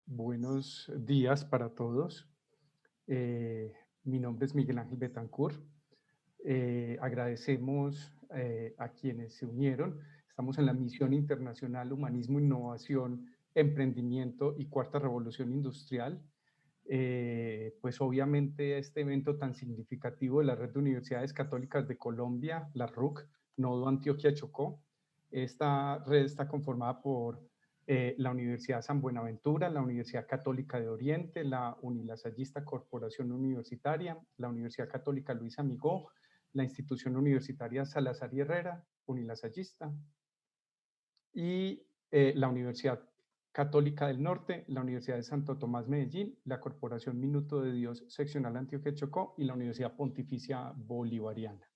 Buenos días para todos. Mi nombre es Miguel Ángel Betancourt. Agradecemos a quienes se unieron. Estamos en la misión internacional Humanismo, Innovación, Emprendimiento y Cuarta Revolución Industrial. Pues obviamente este evento tan significativo de la Red de Universidades Católicas de Colombia, la RUCC, Nodo Antioquia Chocó. Esta red está conformada por la Universidad San Buenaventura, la Universidad Católica de Oriente, la Unilasallista Corporación Universitaria, la Universidad Católica Luis Amigó, la Institución Universitaria Salazar y Herrera, Unilasallista, y la Universidad Católica del Norte, la Universidad de Santo Tomás Medellín, la Corporación Minuto de Dios Seccional Antioquia Chocó y la Universidad Pontificia Bolivariana.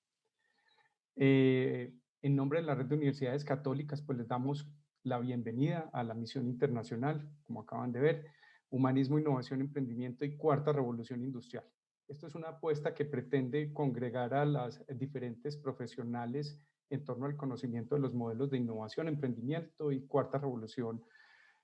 En nombre de la Red de Universidades Católicas, pues les damos la bienvenida a la misión internacional, como acaban de ver, Humanismo, Innovación, Emprendimiento y Cuarta Revolución Industrial. Esto es una apuesta que pretende congregar a las diferentes profesionales en torno al conocimiento de los modelos de innovación, emprendimiento y cuarta revolución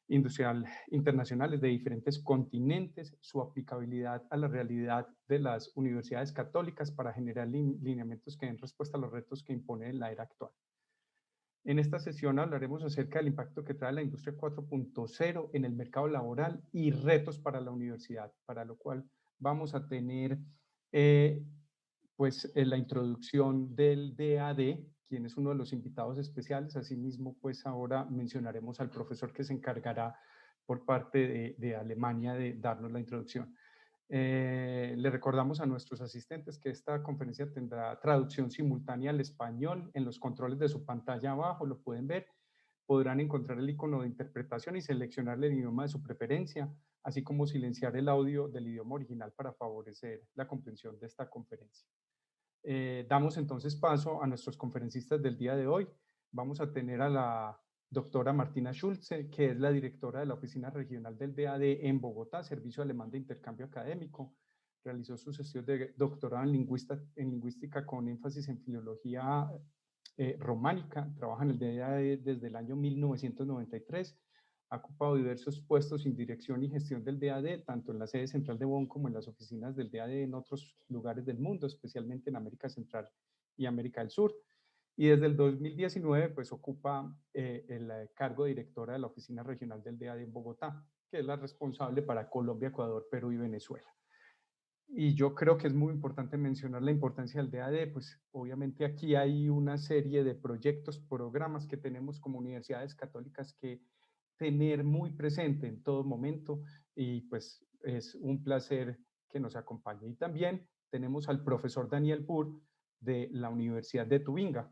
industrial internacionales de diferentes continentes, su aplicabilidad a la realidad de las universidades católicas para generar lineamientos que den respuesta a los retos que impone la era actual. En esta sesión hablaremos acerca del impacto que trae la industria 4.0 en el mercado laboral y retos para la universidad, para lo cual vamos a tener la introducción del DAD, quien es uno de los invitados especiales. Asimismo, pues ahora mencionaremos al profesor que se encargará por parte de Alemania de darnos la introducción. Le recordamos a nuestros asistentes que esta conferencia tendrá traducción simultánea al español. En los controles de su pantalla abajo lo pueden ver. Podrán encontrar el icono de interpretación y seleccionar el idioma de su preferencia, así como silenciar el audio del idioma original para favorecer la comprensión de esta conferencia. Damos entonces paso a nuestros conferencistas del día de hoy. Vamos a tener a la doctora Martina Schulze, que es la directora de la Oficina Regional del DAD en Bogotá, Servicio Alemán de Intercambio Académico. Realizó sus estudios de doctorado en lingüística con énfasis en filología románica. Trabaja en el DAD desde el año 1993. Ha ocupado diversos puestos en dirección y gestión del DAD, tanto en la sede central de Bonn como en las oficinas del DAD en otros lugares del mundo, especialmente en América Central y América del Sur. Y desde el 2019, pues ocupa el cargo de directora de la Oficina Regional del DAD en Bogotá, que es la responsable para Colombia, Ecuador, Perú y Venezuela. Y yo creo que es muy importante mencionar la importancia del DAD, pues obviamente aquí hay una serie de proyectos, programas que tenemos como universidades católicas que tener muy presente en todo momento, y pues es un placer que nos acompañe. Y también tenemos al profesor Daniel Burr de la Universidad de Tubinga.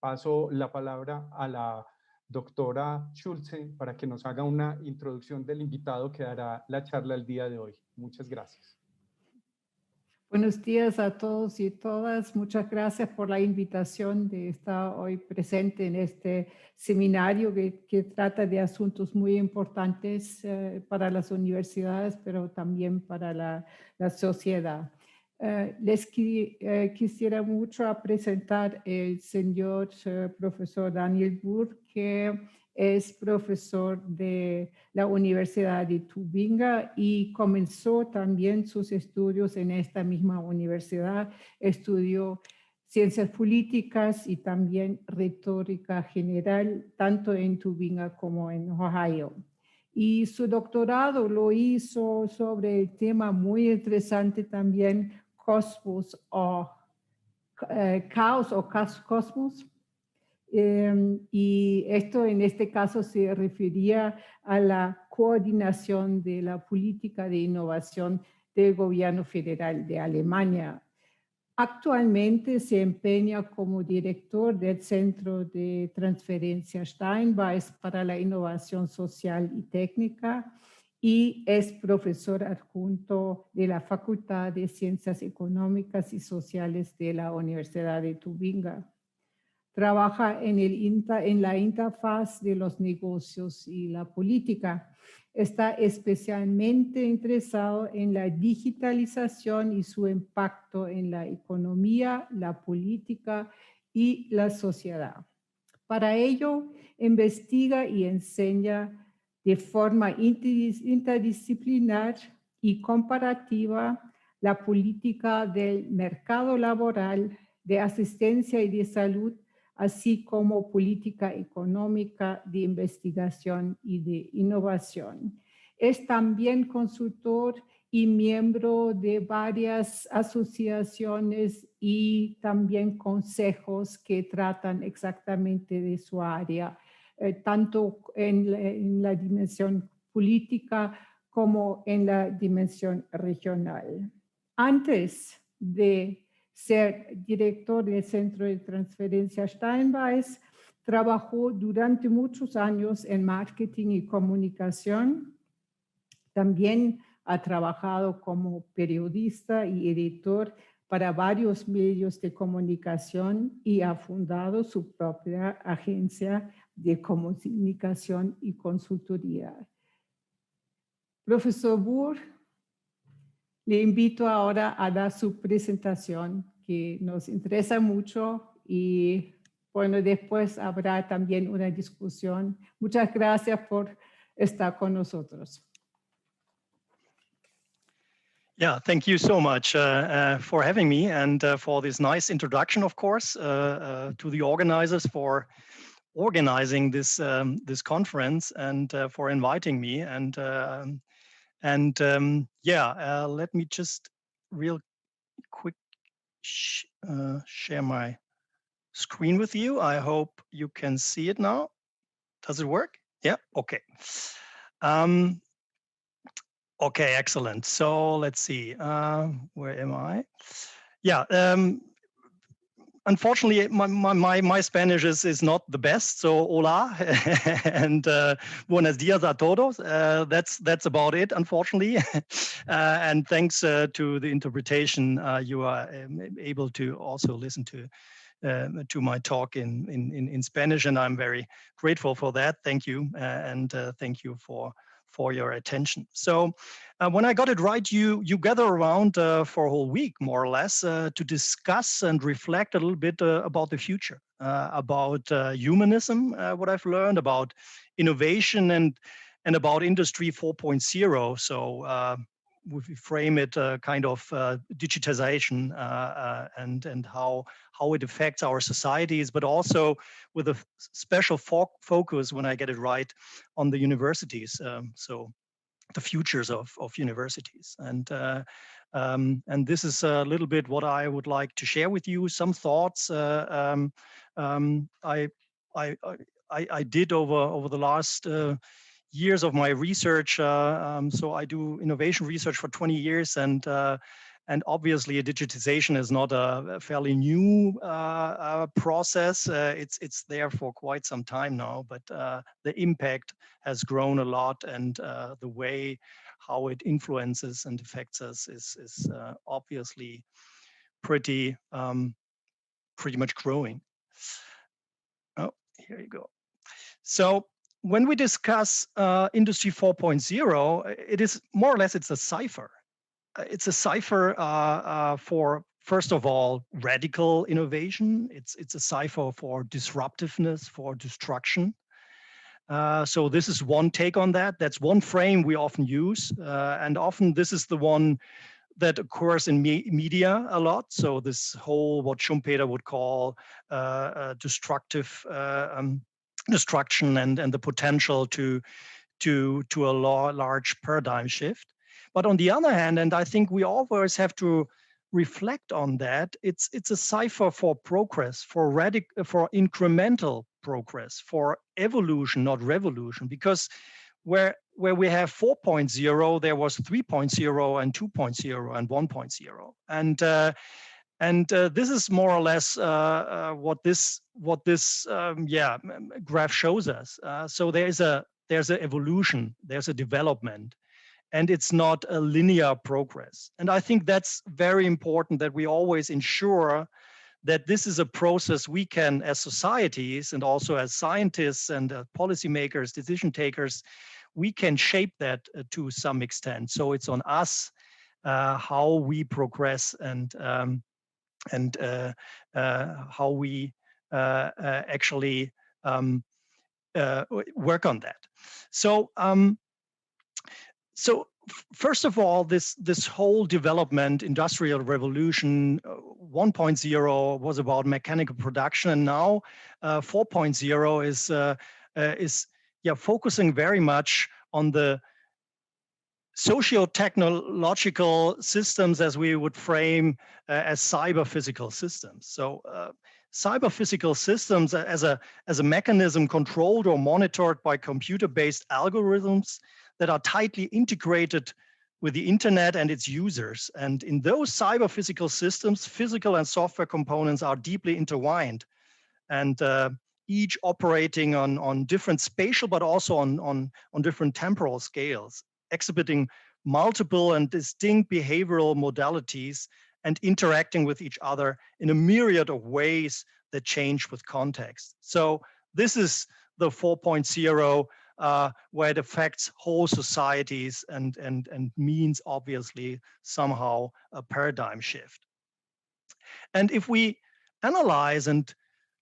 Paso la palabra a la doctora Schulze para que nos haga una introducción del invitado que dará la charla el día de hoy. Muchas gracias. Buenos días a todos y todas. Muchas gracias por la invitación de estar hoy presente en este seminario que trata de asuntos muy importantes para las universidades, pero también para la sociedad. Quisiera mucho presentar el señor profesor Daniel Burr, que es profesor de la Universidad de Tubinga y comenzó también sus estudios en esta misma universidad. Estudió ciencias políticas y también retórica general, tanto en Tubinga como en Ohio. Y su doctorado lo hizo sobre el tema muy interesante también, cosmos o caos o cosmos. Y esto en este caso se refería a la coordinación de la política de innovación del gobierno federal de Alemania. Actualmente se empeña como director del Centro de Transferencia Steinbeis para la Innovación Social y Técnica y es profesor adjunto de la Facultad de Ciencias Económicas y Sociales de la Universidad de Tubinga. trabaja en la interfaz de los negocios y la política. Está especialmente interesado en la digitalización y su impacto en la economía, la política y la sociedad. Para ello, investiga y enseña de forma interdisciplinar y comparativa la política del mercado laboral, de asistencia y de salud, así como política económica, de investigación y de innovación. Es también consultor y miembro de varias asociaciones y también consejos que tratan exactamente de su área, tanto en la dimensión política como en la dimensión regional. Antes de ser director del Centro de Transferencia Steinbeis, trabajó durante muchos años en marketing y comunicación. También ha trabajado como periodista y editor para varios medios de comunicación y ha fundado su propia agencia de comunicación y consultoría. Profesor Burr, le invito ahora a dar su presentación, que nos interesa mucho y bueno, después habrá también una discusión. Muchas gracias por estar con nosotros. Yeah, thank you so much for having me and for this nice introduction, of course, to the organizers for organizing this this conference and for inviting me. Let me just real quick share my screen with you. I hope you can see it now. Does it work? Yeah, okay. Okay, excellent. So let's see, where am I? Yeah, unfortunately, my Spanish is not the best. So hola and buenos dias a todos. That's about it, unfortunately. And thanks to the interpretation, you are able to also listen to my talk in Spanish, and I'm very grateful for that. Thank you, and thank you for your attention. So when I got it right, you gather around for a whole week, more or less, to discuss and reflect a little bit about the future, about humanism, what I've learned, about innovation, and about Industry 4.0. So we frame it kind of digitization and how it affects our societies, but also with a special focus, when I get it right, on the universities. So the futures of universities. And this is a little bit what I would like to share with you. Some thoughts I did over the last years of my research. So I do innovation research for 20 years, and obviously digitization is not a fairly new process. It's there for quite some time now, but the impact has grown a lot, and the way how it influences and affects us is obviously pretty much growing. Oh, here you go. So when we discuss Industry 4.0, it is more or less, it's a cipher. It's a cipher for, first of all, radical innovation. It's a cipher for disruptiveness, for destruction. So this is one take on that. That's one frame we often use. And often this is the one that occurs in media a lot. So this whole, what Schumpeter would call destructive destruction and the potential to a large paradigm shift. But on the other hand, and I think we always have to reflect on that, it's a cipher for progress, for incremental progress, for evolution, not revolution. Because where we have 4.0, there was 3.0 and 2.0 and 1.0, and this is more or less what this graph shows us. So there's an evolution, there's a development, and it's not a linear progress. And I think that's very important, that we always ensure that this is a process we can, as societies and also as scientists and policymakers, decision takers, we can shape that to some extent. So it's on us how we progress and how we actually work on that. So first of all, this whole development, industrial revolution 1.0 was about mechanical production, and now 4.0 is focusing very much on the socio-technological systems, as we would frame as cyber-physical systems. So cyber-physical systems as a mechanism controlled or monitored by computer-based algorithms that are tightly integrated with the internet and its users. And in those cyber-physical systems, physical and software components are deeply intertwined, and each operating on different spatial, but also on different temporal scales, exhibiting multiple and distinct behavioral modalities and interacting with each other in a myriad of ways that change with context. So this is the 4.0 where it affects whole societies and means obviously somehow a paradigm shift. And if we analyze and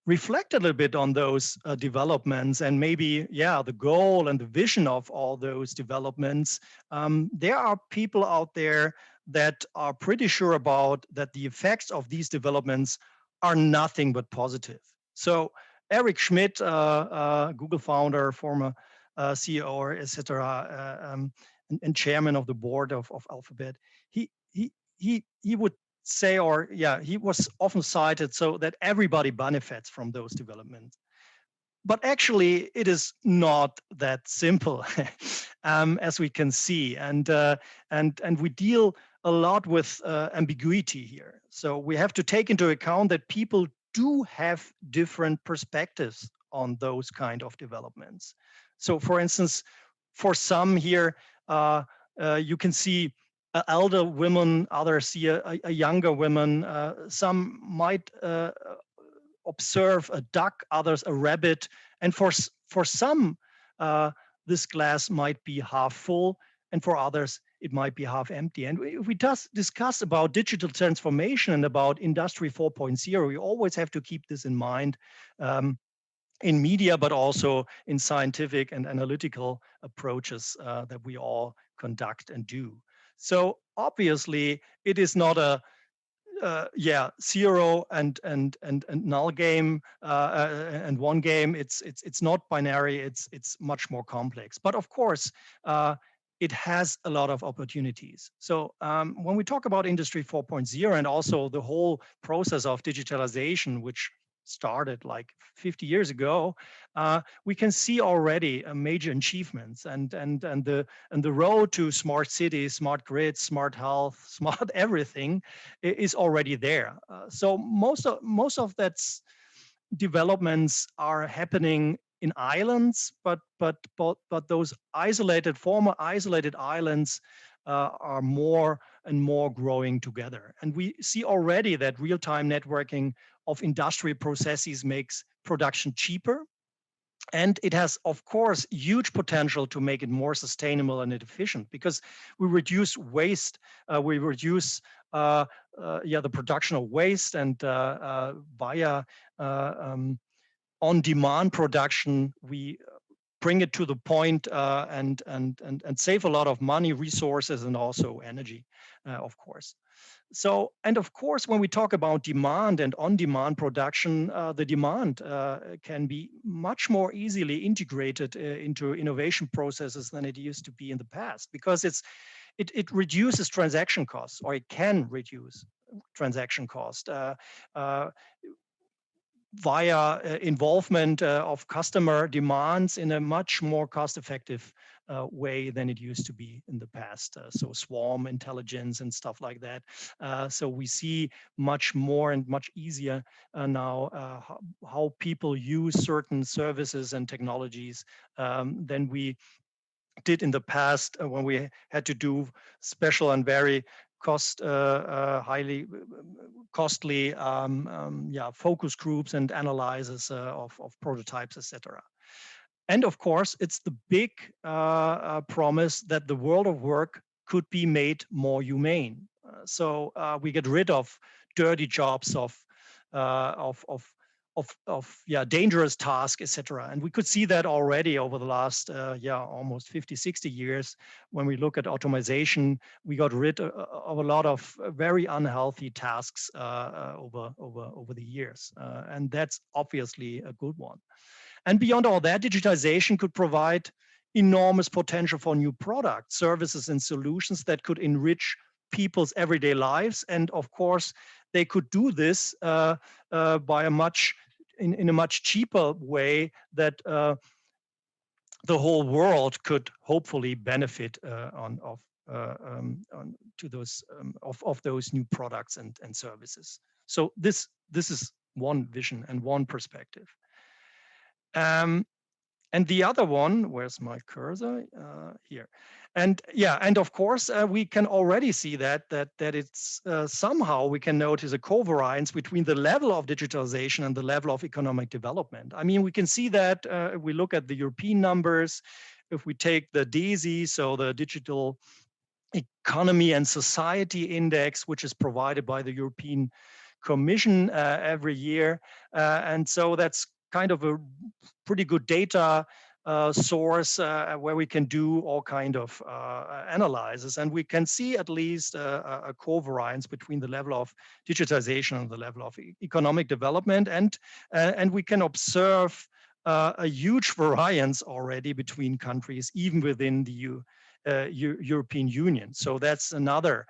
reflect a little bit on those developments and maybe, the goal and the vision of all those developments, there are people out there that are pretty sure about that the effects of these developments are nothing but positive. So Eric Schmidt, Google founder, former CEO, etc., and chairman of the board of Alphabet, he would say, he was often cited so that everybody benefits from those developments. But actually, it is not that simple, as we can see, and we deal a lot with ambiguity here. So we have to take into account that people do have different perspectives on those kind of developments. So, for instance, for some here, you can see elder women, others see a younger woman. Some might observe a duck, others a rabbit. And for some, this glass might be half full, and for others, it might be half empty. And if we discuss about digital transformation and about Industry 4.0, we always have to keep this in mind. In media, but also in scientific and analytical approaches that we all conduct and do. So obviously, it is not a zero and null game and one game. It's not binary. It's much more complex. But of course, it has a lot of opportunities. So when we talk about Industry 4.0 and also the whole process of digitalization, which started like 50 years ago, we can see already major achievements and the road to smart cities, smart grids, smart health, smart everything is already there. So most of that developments are happening in islands, but those former isolated islands are more and more growing together. And we see already that real-time networking of industrial processes makes production cheaper. And it has, of course, huge potential to make it more sustainable and efficient, because we reduce waste, we reduce the production of waste, and via on-demand production, we bring it to the point and save a lot of money, resources, and also energy, of course. So, and of course, when we talk about demand and on-demand production, the demand can be much more easily integrated into innovation processes than it used to be in the past, because it reduces transaction costs, or it can reduce transaction cost via involvement of customer demands in a much more cost-effective way than it used to be in the past. So swarm intelligence and stuff like that. So we see much more and much easier now how people use certain services and technologies than we did in the past when we had to do special and very highly costly focus groups and analysis of prototypes, etc. And of course, it's the big promise that the world of work could be made more humane. So we get rid of dirty jobs, of dangerous tasks, etc. And we could see that already over the last almost 50, 60 years. When we look at automation, we got rid of a lot of very unhealthy tasks over the years, and that's obviously a good one. And beyond all that, digitization could provide enormous potential for new products, services, and solutions that could enrich people's everyday lives. And of course, they could do this by in a much cheaper way that the whole world could hopefully benefit of those new products and services. So this is one vision and one perspective. And the other one, where's my cursor? Here. And of course, we can already see that it's somehow we can notice a covariance between the level of digitalization and the level of economic development. I mean, we can see that if we look at the European numbers, if we take the DESI, so the Digital Economy and Society Index, which is provided by the European Commission every year. And so that's kind of a pretty good data source where we can do all kind of analysis, and we can see at least a covariance between the level of digitization and the level of economic development, and we can observe a huge variance already between countries, even within the European Union. So that's another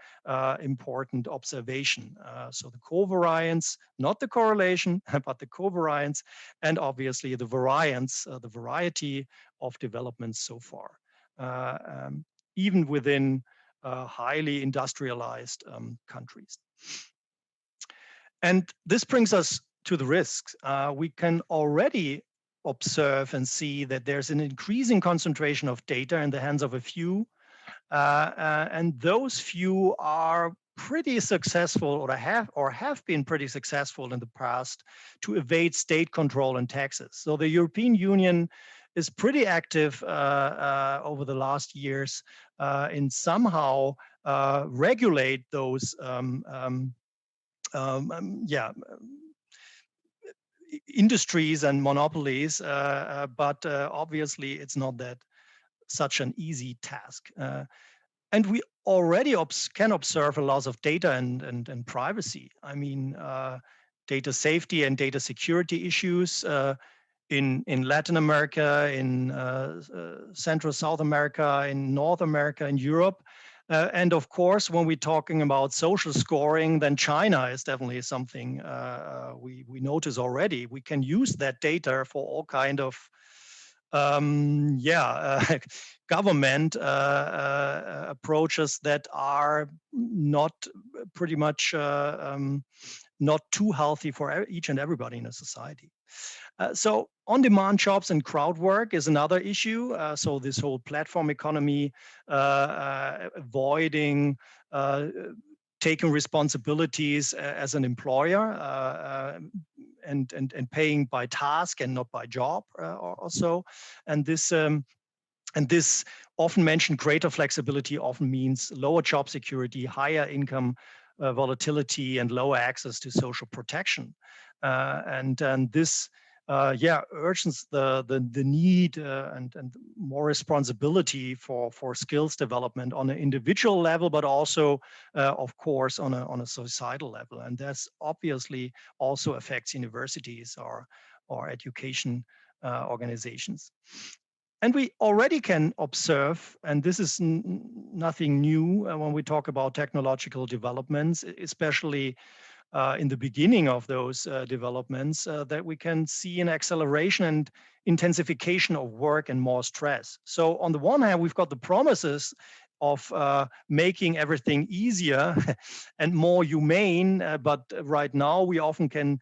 important observation. So the covariance, not the correlation, but the covariance, and obviously the variance, the variety of developments so far, even within highly industrialized countries. And this brings us to the risks. We can already observe and see that there's an increasing concentration of data in the hands of a few, and those few are pretty successful or have been pretty successful in the past to evade state control and taxes. So the European Union is pretty active over the last years in somehow regulate those industries and monopolies, but obviously it's not that such an easy task. And we already can observe a loss of data and privacy. I mean, data safety and data security issues in Latin America, in Central South America, in North America, in Europe. And of course, when we're talking about social scoring, then China is definitely something we notice already. We can use that data for all kind of government approaches that are not pretty much not too healthy for each and everybody in a society. So on-demand jobs and crowd work is another issue. So this whole platform economy, avoiding taking responsibilities as an employer and paying by task and not by job also. And this often mentioned greater flexibility often means lower job security, higher income volatility, and lower access to social protection. And this urges the need and more responsibility for skills development on an individual level, but also, of course, on a societal level. And that's obviously also affects universities or education organizations. And we already can observe, and this is nothing new when we talk about technological developments, especially in the beginning of those developments, that we can see an acceleration and intensification of work and more stress. So on the one hand, we've got the promises of making everything easier and more humane, but right now we often can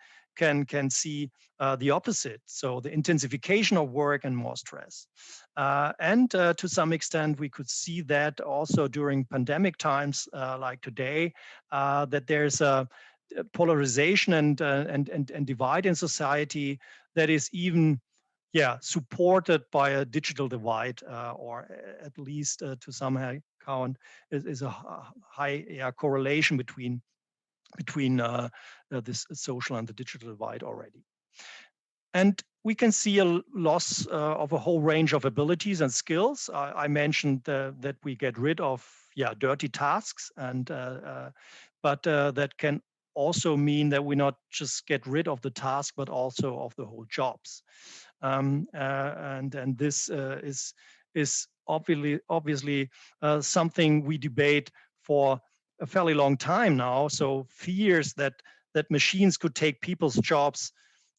see the opposite. So the intensification of work and more stress. And to some extent, we could see that also during pandemic times like today, that there's a polarization and divide in society that is even supported by a digital divide, or at least to some account is a high correlation between this social and the digital divide already. And we can see a loss of a whole range of abilities and skills. I mentioned that we get rid of dirty tasks, and but that can also mean that we not just get rid of the task, but also of the whole jobs. And this is obviously something we debate for a fairly long time now. So fears that machines could take people's jobs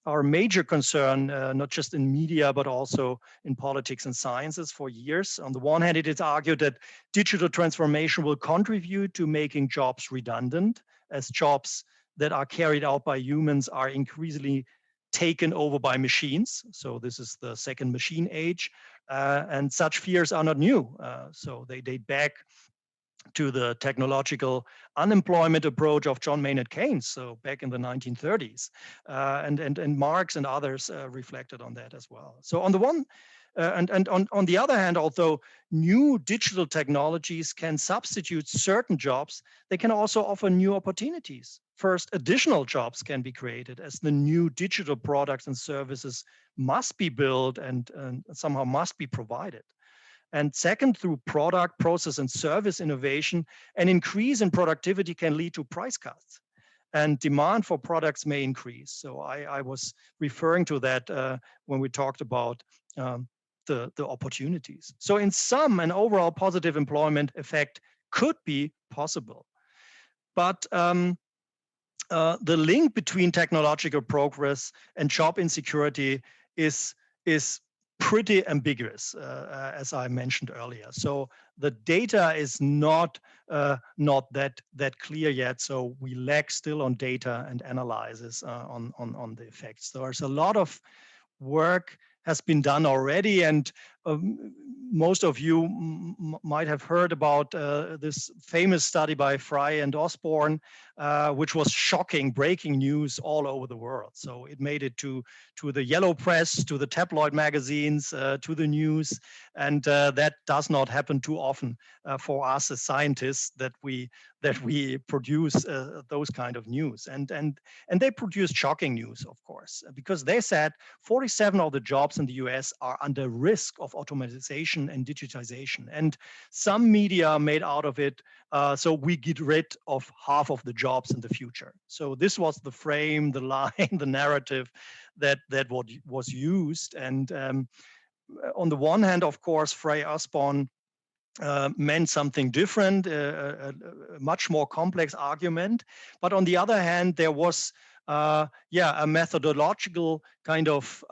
are a major concern, not just in media, but also in politics and sciences for years. On the one hand, it is argued that digital transformation will contribute to making jobs redundant, as jobs that are carried out by humans are increasingly taken over by machines. So this is the second machine age. And such fears are not new. So they date back to the technological unemployment approach of John Maynard Keynes, so back in the 1930s, and Marx and others reflected on that as well. So on the one, and on the other hand, although new digital technologies can substitute certain jobs, they can also offer new opportunities. First, additional jobs can be created as the new digital products and services must be built and somehow must be provided. And second, through product, process, and service innovation, an increase in productivity can lead to price cuts, and demand for products may increase. So I was referring to that when we talked about the opportunities. So in sum, an overall positive employment effect could be possible. But the link between technological progress and job insecurity is pretty ambiguous, as I mentioned earlier. So the data is not that clear yet. So we lack still on data and analysis on the effects. There's a lot of work has been done already, and most of you might have heard about this famous study by Fry and Osborne, which was shocking, breaking news all over the world. So it made it to the yellow press, to the tabloid magazines, to the news, and that does not happen too often for us as scientists that we produce those kind of news. And they produced shocking news, of course, because they said 47 of the jobs in the US are under risk of automatization and digitization. And some media made out of it, so we get rid of half of the jobs in the future. So this was the frame, the line, the narrative that was used. And on the one hand, of course, Frey Osborne meant something different, a much more complex argument. But on the other hand, there was a methodological kind of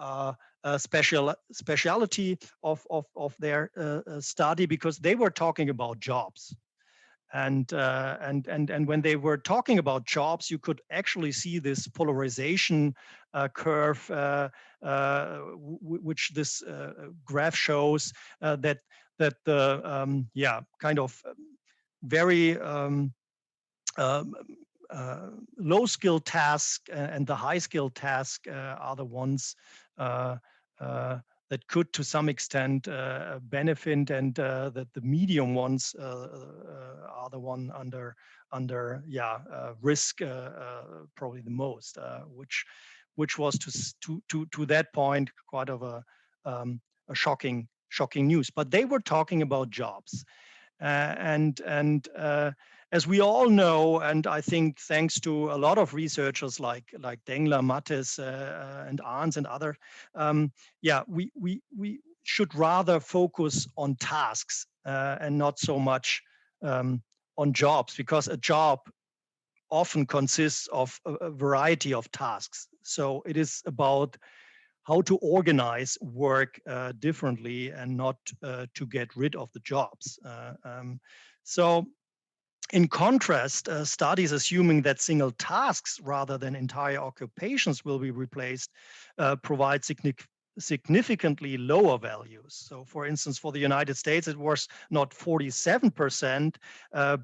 speciality of their study, because they were talking about jobs. And when they were talking about jobs, you could actually see this polarization curve, which this graph shows, that the kind of very low skill task and the high skill task are the ones that could to some extent benefit, and that the medium ones are the one under risk probably the most, which was to that point quite of a shocking news. But they were talking about jobs, and as we all know, and I think thanks to a lot of researchers like Dengler, Mattes, and Arns and others, we should rather focus on tasks and not so much on jobs, because a job often consists of a variety of tasks. So it is about how to organize work differently and not to get rid of the jobs. So in contrast, studies assuming that single tasks rather than entire occupations will be replaced provide significantly lower values. So for instance, for the United States, it was not 47%,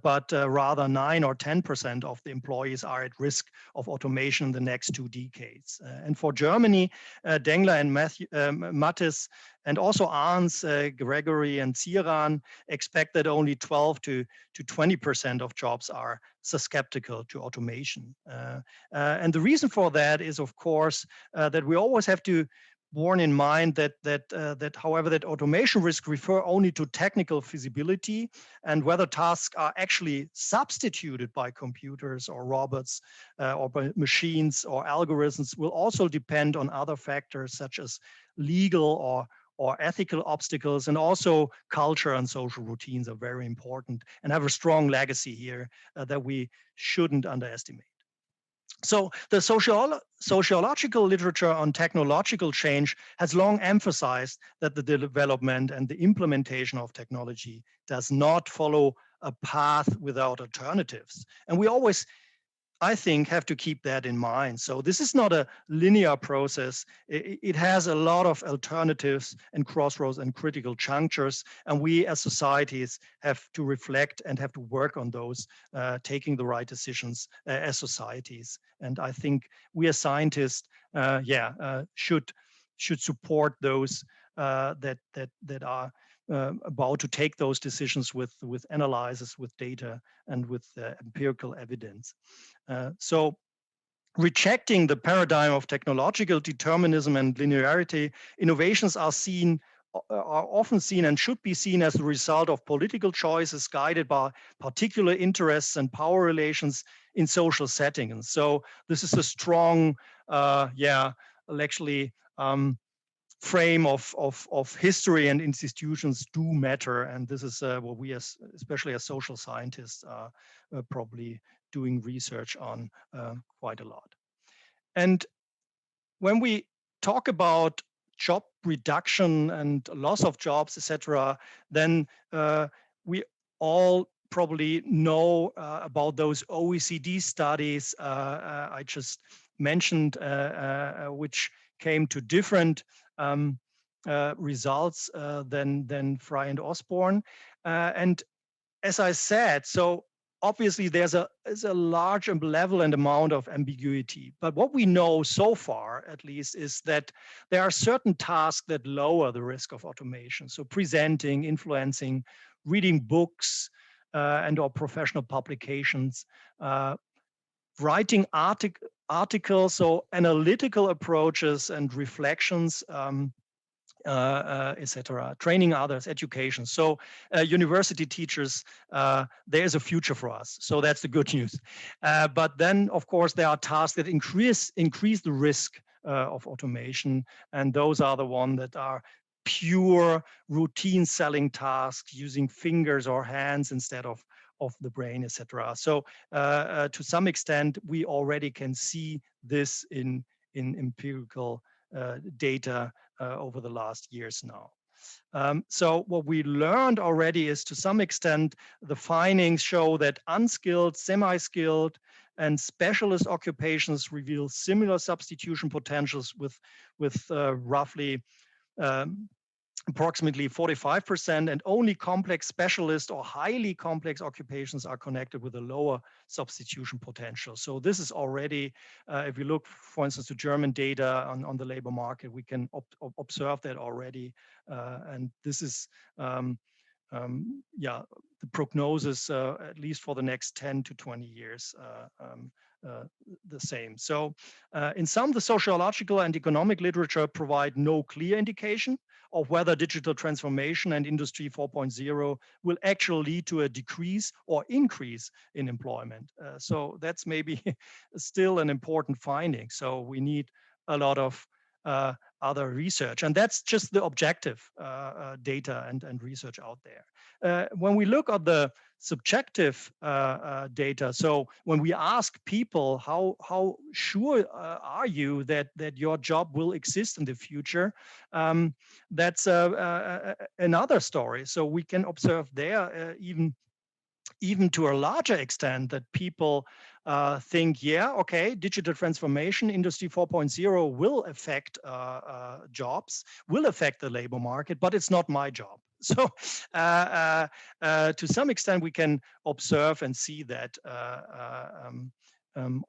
but rather 9 or 10% of the employees are at risk of automation in the next 2 decades. And for Germany, Dengler and Mattis, and also Arns, Gregory and Ziran expect that only 12 to 20% of jobs are susceptible to automation. And the reason for that is, of course, that we always have to borne in mind that however, that automation risks refer only to technical feasibility, and whether tasks are actually substituted by computers or robots or by machines or algorithms will also depend on other factors such as legal or ethical obstacles, and also culture and social routines are very important and have a strong legacy here that we shouldn't underestimate. So the sociological literature on technological change has long emphasized that the development and the implementation of technology does not follow a path without alternatives. And we always, I think, have to keep that in mind. So this is not a linear process. It has a lot of alternatives and crossroads and critical junctures. And we as societies have to reflect and have to work on those, taking the right decisions as societies. And I think we as scientists, should support those that are about to take those decisions with analysis, with data, and with empirical evidence. So rejecting the paradigm of technological determinism and linearity, innovations are often seen and should be seen as the result of political choices guided by particular interests and power relations in social settings. So this is a strong, actually, frame of history, and institutions do matter. And this is what we, especially as social scientists, are probably doing research on quite a lot. And when we talk about job reduction and loss of jobs, etc., then we all probably know about those OECD studies I just mentioned, which came to different results than Fry and Osborne. And as I said, so obviously there's a large level and amount of ambiguity. But what we know so far, at least, is that there are certain tasks that lower the risk of automation. So presenting, influencing, reading books and or professional publications, writing articles, so analytical approaches and reflections, etc., training others, education. So university teachers, there is a future for us. So that's the good news. But then, of course, there are tasks that increase the risk of automation. And those are the ones that are pure routine selling tasks using fingers or hands instead of the brain, etc. So to some extent, we already can see this in empirical data over the last years now. So what we learned already is, to some extent, the findings show that unskilled, semi-skilled, and specialist occupations reveal similar substitution potentials with roughly approximately 45%, and only complex specialist or highly complex occupations are connected with a lower substitution potential. So this is already, if you look, for instance, to German data on the labor market, we can observe that already. And this is, the prognosis, at least for the next 10 to 20 years, the same. So in some, the sociological and economic literature provide no clear indication of whether digital transformation and Industry 4.0 will actually lead to a decrease or increase in employment. So that's maybe still an important finding. So we need a lot of other research, and that's just the objective data and research out there. When we look at the subjective data, so when we ask people how sure are you that your job will exist in the future, that's another story. So we can observe there even to a larger extent that people think, yeah, okay, digital transformation, Industry 4.0 will affect jobs, will affect the labor market, but it's not my job. So to some extent, we can observe and see that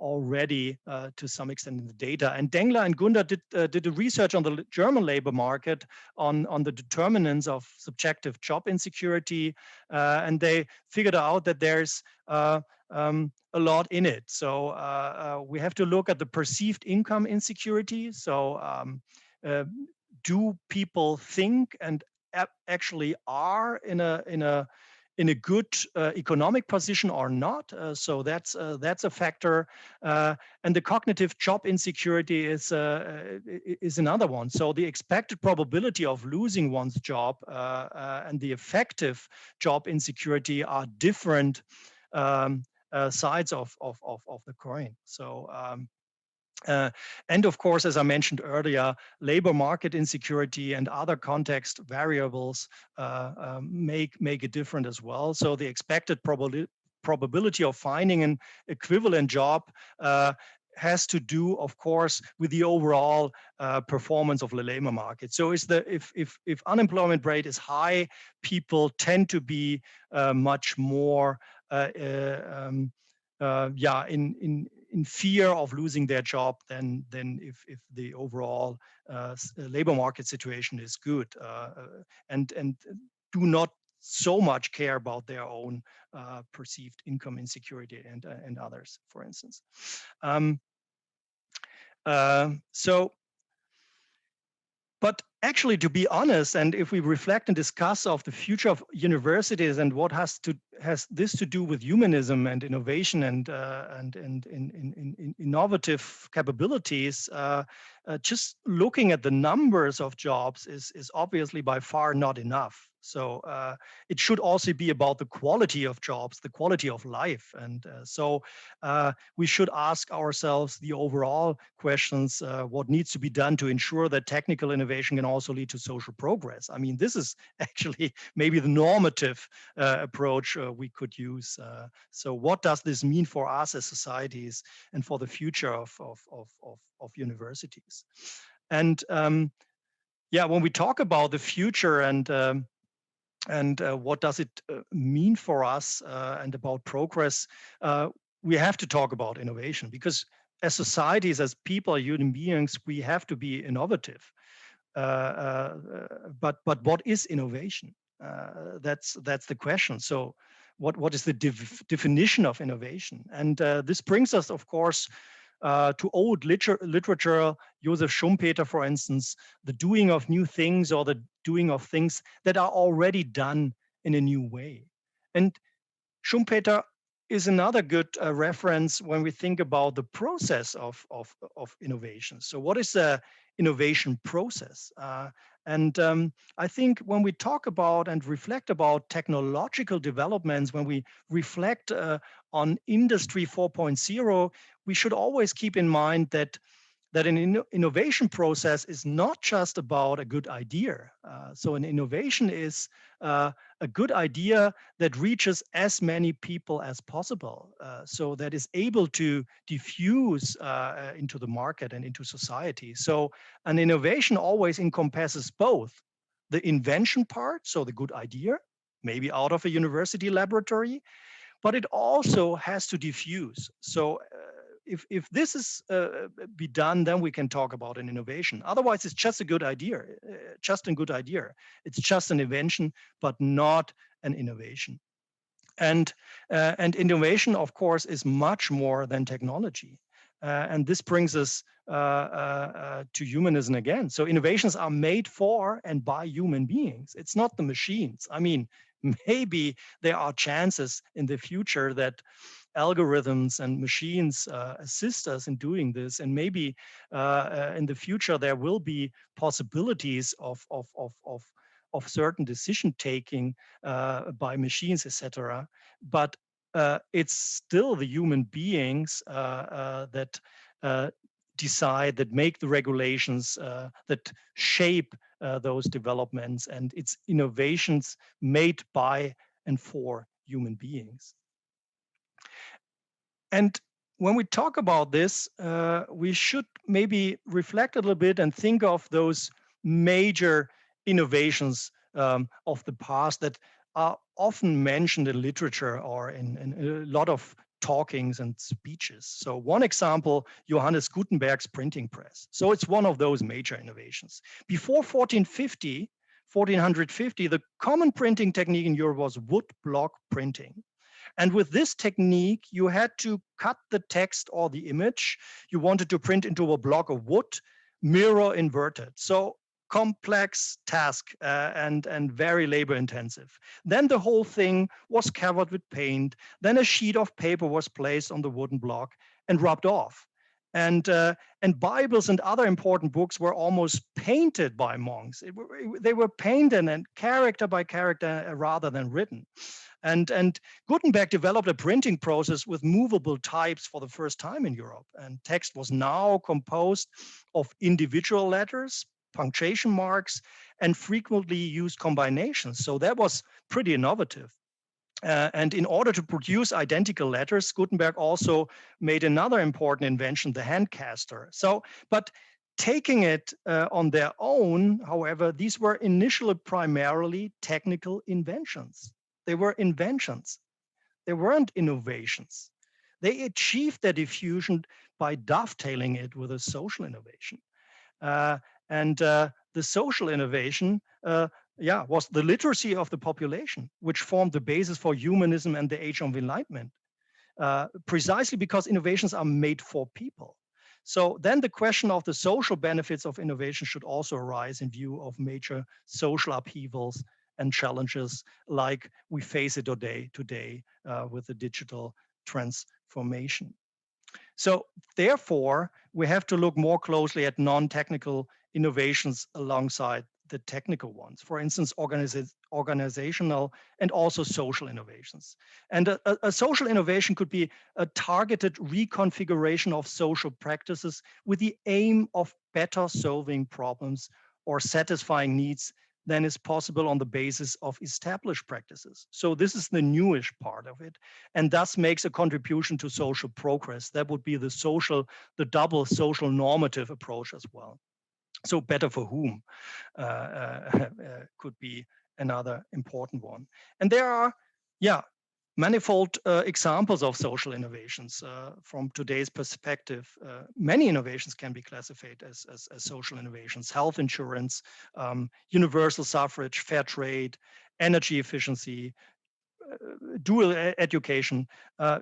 already to some extent in the data. And Dengler and Gunda did a research on the German labor market on the determinants of subjective job insecurity, and they figured out that there's a lot in it. So we have to look at the perceived income insecurity. So do people think and actually are in a good economic position or not? So that's a factor. And the cognitive job insecurity is another one. So the expected probability of losing one's job and the effective job insecurity are different sides of the coin. So and of course, as I mentioned earlier, labor market insecurity and other context variables make a difference as well. So the expected probability of finding an equivalent job has to do, of course, with the overall performance of the labor market. So if unemployment rate is high, people tend to be much more in fear of losing their job than if the overall labor market situation is good, and do not so much care about their own perceived income insecurity and others, for instance. But actually, to be honest, and if we reflect and discuss of the future of universities and what has this to do with humanism and innovation and innovative capabilities, just looking at the numbers of jobs is obviously by far not enough. So it should also be about the quality of jobs, the quality of life. And so we should ask ourselves the overall questions, what needs to be done to ensure that technical innovation can also lead to social progress. I mean, this is actually maybe the normative approach we could use. So what does this mean for us as societies and for the future of universities? And when we talk about the future and what does it mean for us and about progress, we have to talk about innovation, because as societies, as people, human beings, we have to be innovative. But what is innovation? That's the question. So what is the definition of innovation? And this brings us, of course, to old literature, Josef Schumpeter, for instance, the doing of new things or the doing of things that are already done in a new way. And Schumpeter is another good reference when we think about the process of innovation. So what is the innovation process? And I think when we talk about and reflect about technological developments, when we reflect on Industry 4.0, we should always keep in mind that an innovation process is not just about a good idea. So an innovation is a good idea that reaches as many people as possible, so that is able to diffuse into the market and into society. So an innovation always encompasses both the invention part, so the good idea, maybe out of a university laboratory, but it also has to diffuse. So if this is be done, then we can talk about an innovation. Otherwise, it's just a good idea, just a good idea. It's just an invention, but not an innovation. And innovation, of course, is much more than technology. And this brings us to humanism again. So innovations are made for and by human beings. It's not the machines. I mean, maybe there are chances in the future that algorithms and machines assist us in doing this, and maybe in the future there will be possibilities of certain decision taking by machines, etc. But it's still the human beings that decide, that make the regulations, that shape those developments, and it's innovations made by and for human beings. And when we talk about this, we should maybe reflect a little bit and think of those major innovations of the past that are often mentioned in literature or in a lot of talkings and speeches. So one example, Johannes Gutenberg's printing press. So it's one of those major innovations. Before 1450, the common printing technique in Europe was wood block printing. And with this technique, you had to cut the text or the image you wanted to print into a block of wood, mirror inverted. So complex task and very labor intensive. Then the whole thing was covered with paint. Then a sheet of paper was placed on the wooden block and rubbed off. And Bibles and other important books were almost painted by monks. They were painted and character by character rather than written. And Gutenberg developed a printing process with movable types for the first time in Europe. And text was now composed of individual letters, punctuation marks, and frequently used combinations. So that was pretty innovative. And in order to produce identical letters, Gutenberg also made another important invention, the handcaster. But taking it on their own, however, these were initially primarily technical inventions. They were inventions. They weren't innovations. They achieved their diffusion by dovetailing it with a social innovation. The social innovation was the literacy of the population, which formed the basis for humanism and the Age of Enlightenment, precisely because innovations are made for people. So then the question of the social benefits of innovation should also arise in view of major social upheavals and challenges like we face it today with the digital transformation. So therefore, we have to look more closely at non-technical innovations alongside the technical ones. For instance, organizational and also social innovations. And a social innovation could be a targeted reconfiguration of social practices with the aim of better solving problems or satisfying needs than is possible on the basis of established practices. So this is the newish part of it, and thus makes a contribution to social progress. That would be the double social normative approach as well. So better for whom could be another important one. And there are, manifold examples of social innovations from today's perspective. Many innovations can be classified as social innovations: health insurance, universal suffrage, fair trade, energy efficiency, dual education. A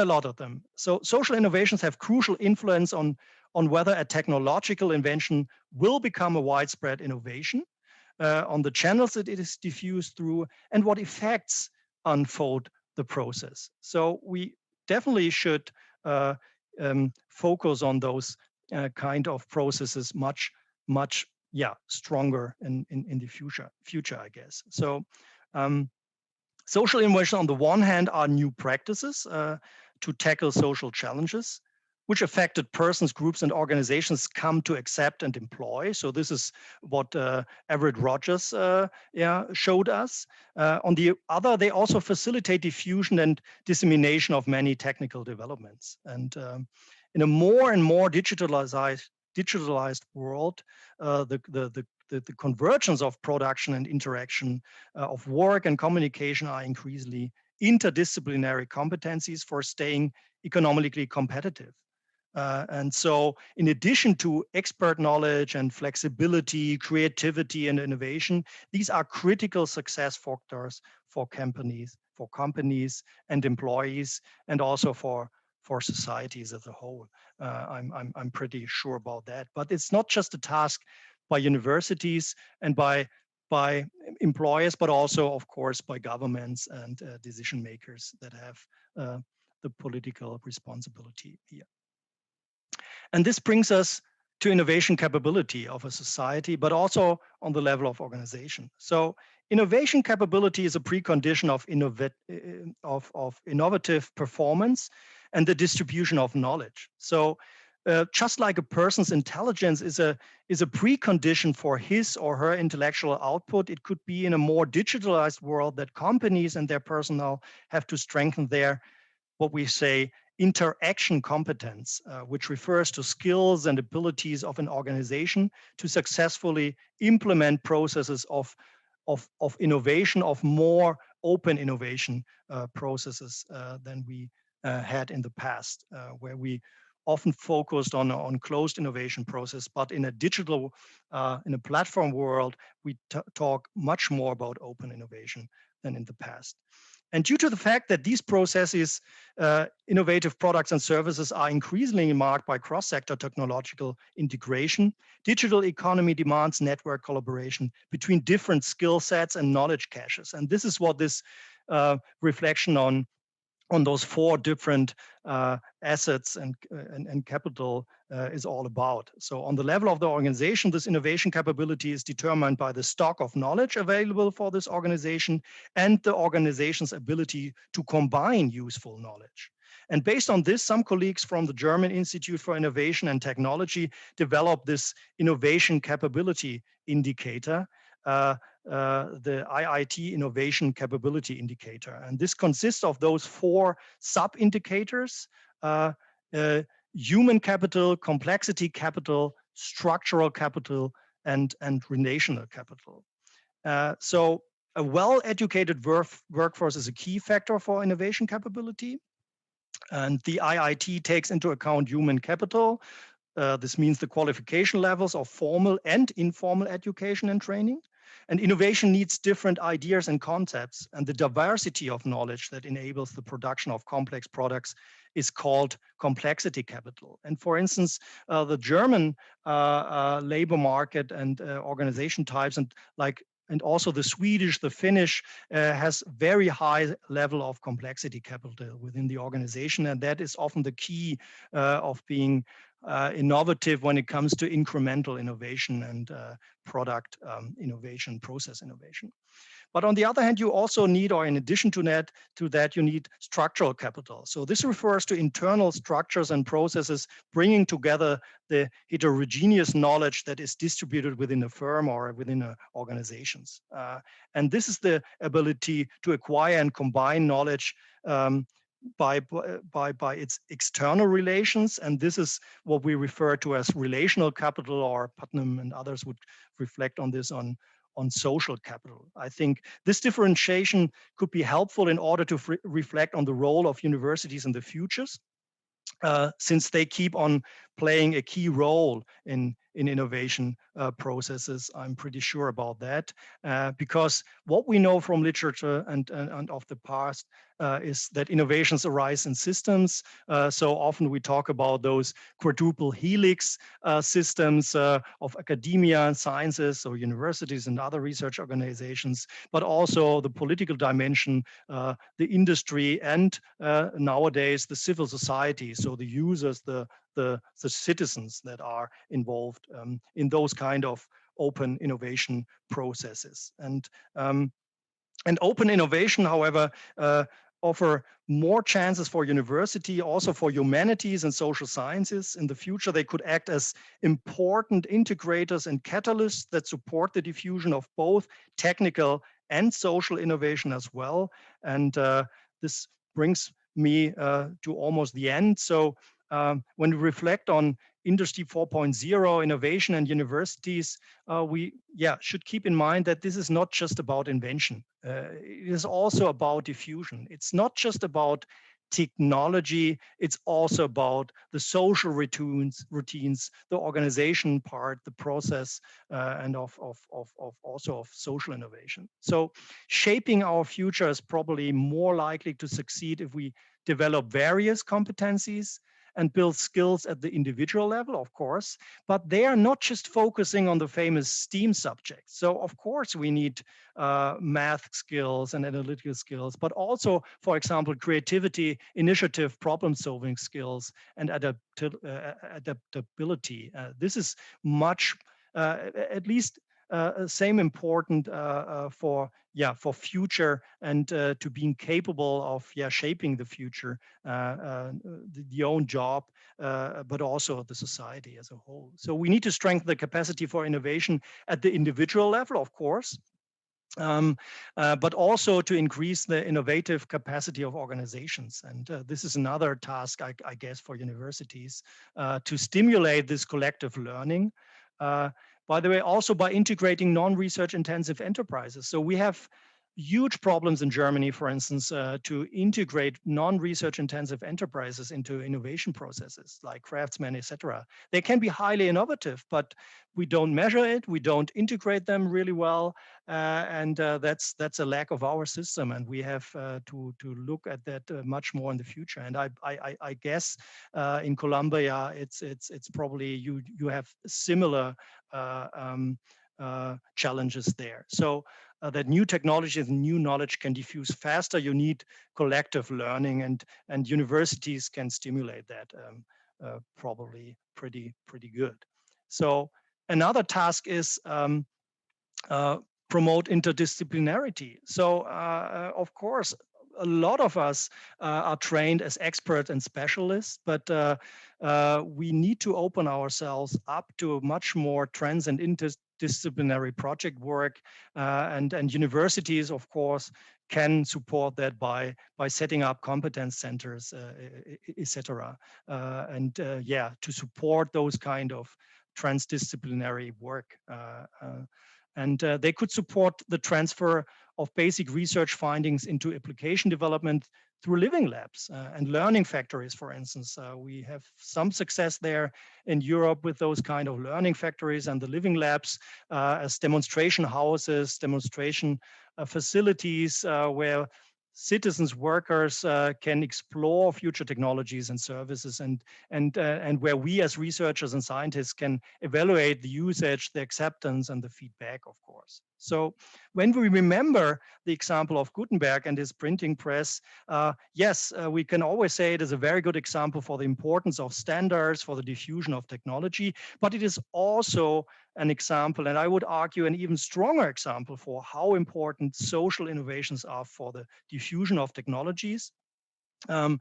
lot of them. So social innovations have crucial influence on whether a technological invention will become a widespread innovation, on the channels that it is diffused through, and what effects unfold the process. So we definitely should focus on those kind of processes much stronger in the future, I guess. So social innovation on the one hand are new practices to tackle social challenges, which affected persons, groups, and organizations come to accept and employ. So this is what Everett Rogers showed us. On the other, they also facilitate diffusion and dissemination of many technical developments. And in a more and more digitalized world, the convergence of production and interaction of work and communication are increasingly interdisciplinary competencies for staying economically competitive. And so in addition to expert knowledge and flexibility, creativity, and innovation, these are critical success factors for companies and employees, and also for societies as a whole. I'm pretty sure about that. But it's not just a task by universities and by employers, but also, of course, by governments and decision makers that have the political responsibility here. And this brings us to innovation capability of a society, but also on the level of organization. So innovation capability is a precondition of innovative performance and the distribution of knowledge. So just like a person's intelligence is a precondition for his or her intellectual output, it could be in a more digitalized world that companies and their personnel have to strengthen their, what we say, interaction competence, which refers to skills and abilities of an organization to successfully implement processes of innovation, of more open innovation processes than we had in the past, where we often focused on closed innovation process, but in a digital, in a platform world, we talk much more about open innovation than in the past. And due to the fact that these processes, innovative products and services are increasingly marked by cross-sector technological integration, digital economy demands network collaboration between different skill sets and knowledge caches. And this is what this reflection on those four different assets and capital is all about. So on the level of the organization, this innovation capability is determined by the stock of knowledge available for this organization and the organization's ability to combine useful knowledge. And based on this, some colleagues from the German Institute for Innovation and Technology developed this innovation capability indicator, the IIT Innovation Capability Indicator. And this consists of those four sub-indicators: human capital, complexity capital, structural capital, and relational capital. So a well-educated workforce is a key factor for innovation capability. And the IIT takes into account human capital. This means the qualification levels of formal and informal education and training. And innovation needs different ideas and concepts, and the diversity of knowledge that enables the production of complex products is called complexity capital. And for instance, the German labor market and organization types, and also the Swedish, the Finnish, has very high level of complexity capital within the organization, and that is often the key of being innovative when it comes to incremental innovation and product innovation, process innovation. But on the other hand, you also need, or in addition to that, you need structural capital. So this refers to internal structures and processes bringing together the heterogeneous knowledge that is distributed within a firm or within organizations. And this is the ability to acquire and combine knowledge by its external relations, and this is what we refer to as relational capital, or Putnam and others would reflect on this on social capital. I think this differentiation could be helpful in order to reflect on the role of universities in the futures, since they keep on playing a key role in innovation processes. I'm pretty sure about that, because what we know from literature and of the past is that innovations arise in systems. So often we talk about those quadruple helix systems of academia and sciences, so universities and other research organizations, but also the political dimension, the industry, and nowadays the civil society, so the users, the citizens that are involved in those kind of open innovation processes. And open innovation, however, offer more chances for university, also for humanities and social sciences. In the future, they could act as important integrators and catalysts that support the diffusion of both technical and social innovation as well. And this brings me to almost the end. So when we reflect on Industry 4.0, innovation and universities, we should keep in mind that this is not just about invention. It is also about diffusion. It's not just about technology, it's also about the social routines, the organization part, the process, and also of social innovation. So shaping our future is probably more likely to succeed if we develop various competencies and build skills at the individual level, of course, but they are not just focusing on the famous STEAM subjects. So of course we need math skills and analytical skills, but also, for example, creativity, initiative, problem-solving skills, and adaptability. This is much, at least same important for future and to being capable of shaping the future, the own job, but also the society as a whole. So we need to strengthen the capacity for innovation at the individual level, of course, but also to increase the innovative capacity of organizations. And this is another task, I guess, for universities to stimulate this collective learning. By the way, also by integrating non-research intensive enterprises. So we have huge problems in Germany, for instance, to integrate non-research intensive enterprises into innovation processes like craftsmen, etc. They can be highly innovative, but we don't measure it, we don't integrate them really well, and that's a lack of our system, and we have to look at that much more in the future. And I guess in Colombia, it's probably you have similar challenges there. So that new technologies and new knowledge can diffuse faster. You need collective learning, and universities can stimulate that probably pretty good. So another task is promote interdisciplinarity. So of course, a lot of us are trained as experts and specialists, but we need to open ourselves up to much more trans and interdisciplinary project work, and universities, of course, can support that by setting up competence centers, etc. Yeah, to support those kind of transdisciplinary work. And they could support the transfer of basic research findings into application development through living labs and learning factories, for instance. We have some success there in Europe with those kind of learning factories and the living labs as demonstration houses, demonstration facilities where citizens, workers can explore future technologies and services, and where we as researchers and scientists can evaluate the usage, the acceptance, and the feedback, of course. So when we remember the example of Gutenberg and his printing press, yes, we can always say it is a very good example for the importance of standards, for the diffusion of technology, but it is also an example, and I would argue an even stronger example, for how important social innovations are for the diffusion of technologies. It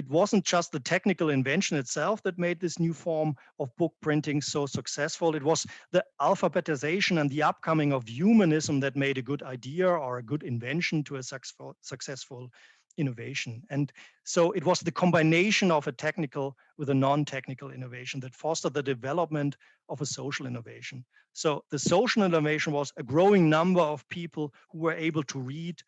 wasn't just the technical invention itself that made this new form of book printing so successful. It was the alphabetization and the upcoming of humanism that made a good idea or a good invention to a successful innovation. And so it was the combination of a technical with a non-technical innovation that fostered the development of a social innovation. So the social innovation was a growing number of people who were able to read,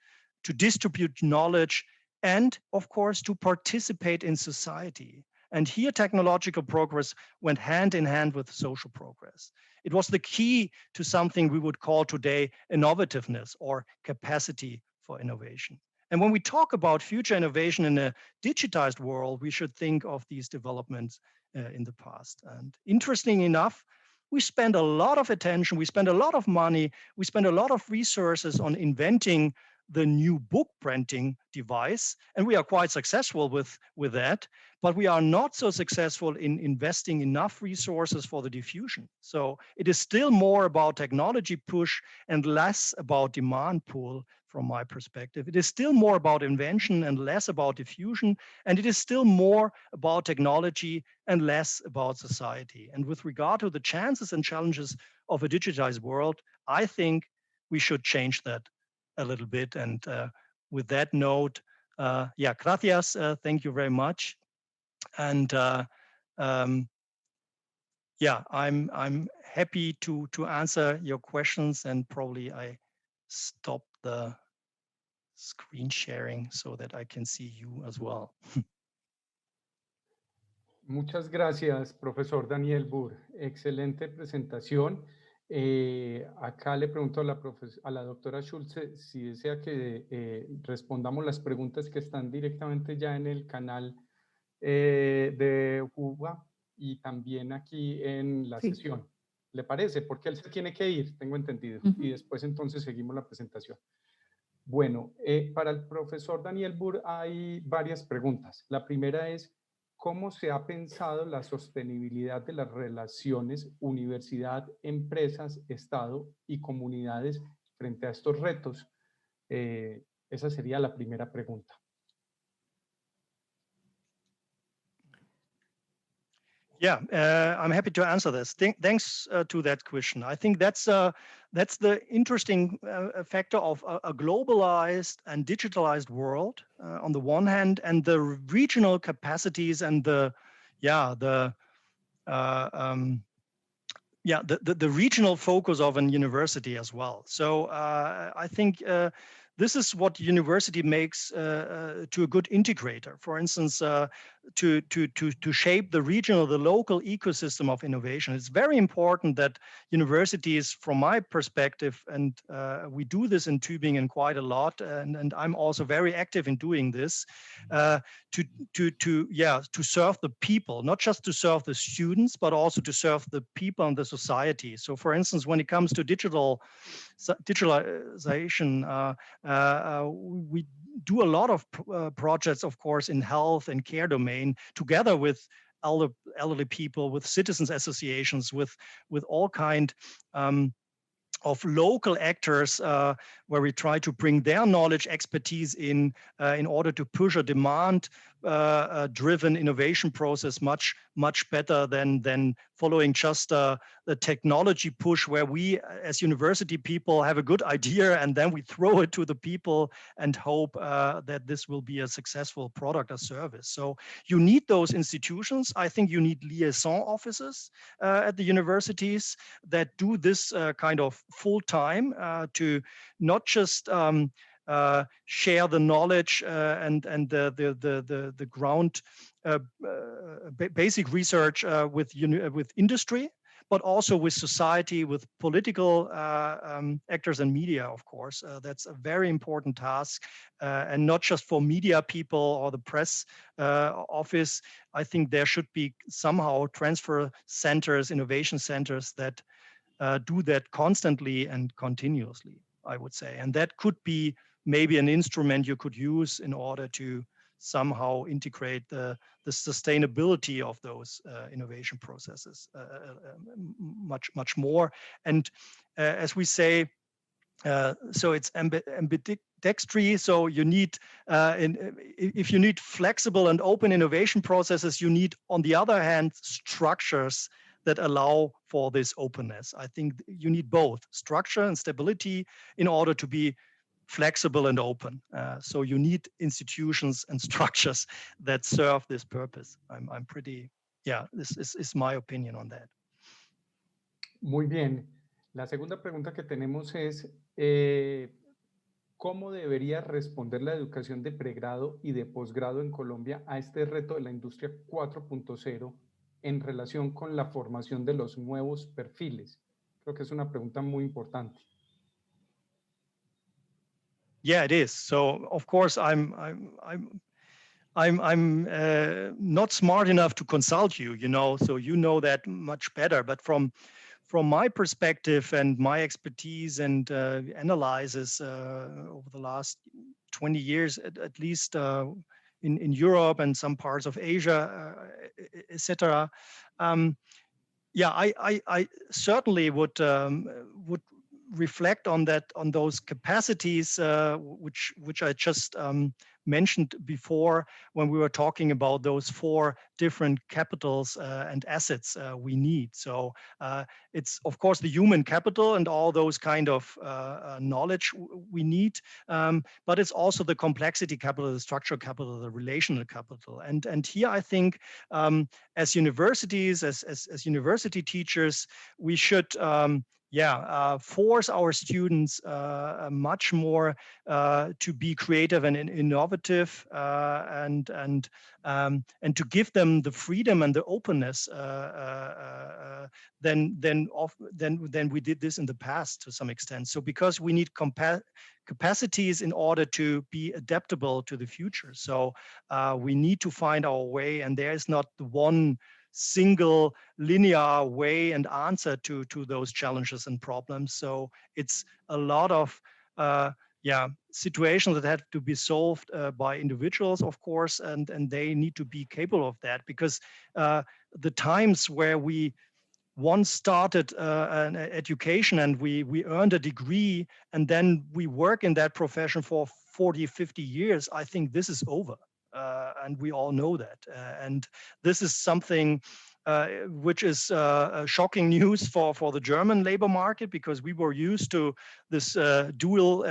to distribute knowledge, and of course, to participate in society. And here technological progress went hand in hand with social progress. It was the key to something we would call today innovativeness or capacity for innovation. And when we talk about future innovation in a digitized world, we should think of these developments in the past. And interesting enough, we spend a lot of attention, we spend a lot of money, we spend a lot of resources on inventing the new book printing device, and we are quite successful with that, but we are not so successful in investing enough resources for the diffusion. So it is still more about technology push and less about demand pull from my perspective. It is still more about invention and less about diffusion, and it is still more about technology and less about society. And with regard to the chances and challenges of a digitized world, I think we should change that a little bit. And with that note, yeah, gracias. Thank you very much. And yeah, I'm happy to answer your questions, and probably I stop the screen sharing so that I can see you as well. Muchas gracias, profesor Daniel Burr. Excelente presentación. Acá le pregunto a la doctora Schulze si desea que respondamos las preguntas que están directamente ya en el canal de UBA y también aquí en la sesión. ¿Le parece? Porque él se tiene que ir, tengo entendido. Y después entonces seguimos la presentación. Bueno, para el profesor Daniel Burr hay varias preguntas. La primera es, ¿cómo se ha pensado la sostenibilidad de las relaciones universidad, empresas, Estado y comunidades frente a estos retos? Esa sería la primera pregunta. Yeah, I'm happy to answer this. Thanks to that question. I think that's the interesting factor of a globalized and digitalized world on the one hand, and the regional capacities and the uh, um, the regional focus of an university as well. So I think this is what university makes to a good integrator. For instance, to shape the regional, the local ecosystem of innovation. It's very important that universities, from my perspective, and we do this in Tübingen quite a lot, and I'm also very active in doing this, uh, to serve the people, not just to serve the students, but also to serve the people and the society. So, for instance, when it comes to digitalization, we do a lot of projects, of course, in health and care domain, together with elderly people, with citizens associations, with all kind of local actors, where we try to bring their knowledge, expertise in order to push a demand driven innovation process much better than following just the technology push, where we as university people have a good idea and then we throw it to the people and hope that this will be a successful product or service. So you need those institutions. I think you need liaison offices at the universities that do this kind of full time to not just share the knowledge and the ground basic research with industry, but also with society, with political actors and media, of course. That's a very important task, and not just for media people or the press office. I think there should be somehow transfer centers, innovation centers that do that constantly and continuously, I would say. And that could be maybe an instrument you could use in order to somehow integrate the sustainability of those innovation processes much more. And as we say, so it's ambidextry. So you need, if you need flexible and open innovation processes, you need, on the other hand, structures that allow for this openness. I think you need both structure and stability in order to be flexible and open. So you need institutions and structures that serve this purpose. I'm pretty, yeah, this is my opinion on that. Muy bien. La segunda pregunta que tenemos es, ¿cómo debería responder la educación de pregrado y de posgrado en Colombia a este reto de la industria 4.0 en relación con la formación de los nuevos perfiles? Creo que es una pregunta muy importante. Yeah, it is. So of course I'm not smart enough to consult you, so you know that much better. But from my perspective and my expertise and analysis over the last 20 years, at least in Europe and some parts of Asia, etc. Yeah, I certainly would reflect on that, on those capacities which I just mentioned before when we were talking about those 4 different capitals and assets we need. So it's of course the human capital and all those kind of knowledge we need, but it's also the complexity capital, the structural capital, the relational capital. And here I think as universities, as university teachers, we should force our students much more to be creative and innovative, and to give them the freedom and the openness than we did this in the past to some extent. So because we need capacities in order to be adaptable to the future. So we need to find our way, and there is not the one single linear way and answer to those challenges and problems. So it's a lot of situations that have to be solved by individuals, of course, and they need to be capable of that, because the times where we once started an education and we earned a degree and then we work in that profession for 40, 50 years, I think this is over. And we all know that. And this is something which is shocking news for the German labor market, because we were used to this dual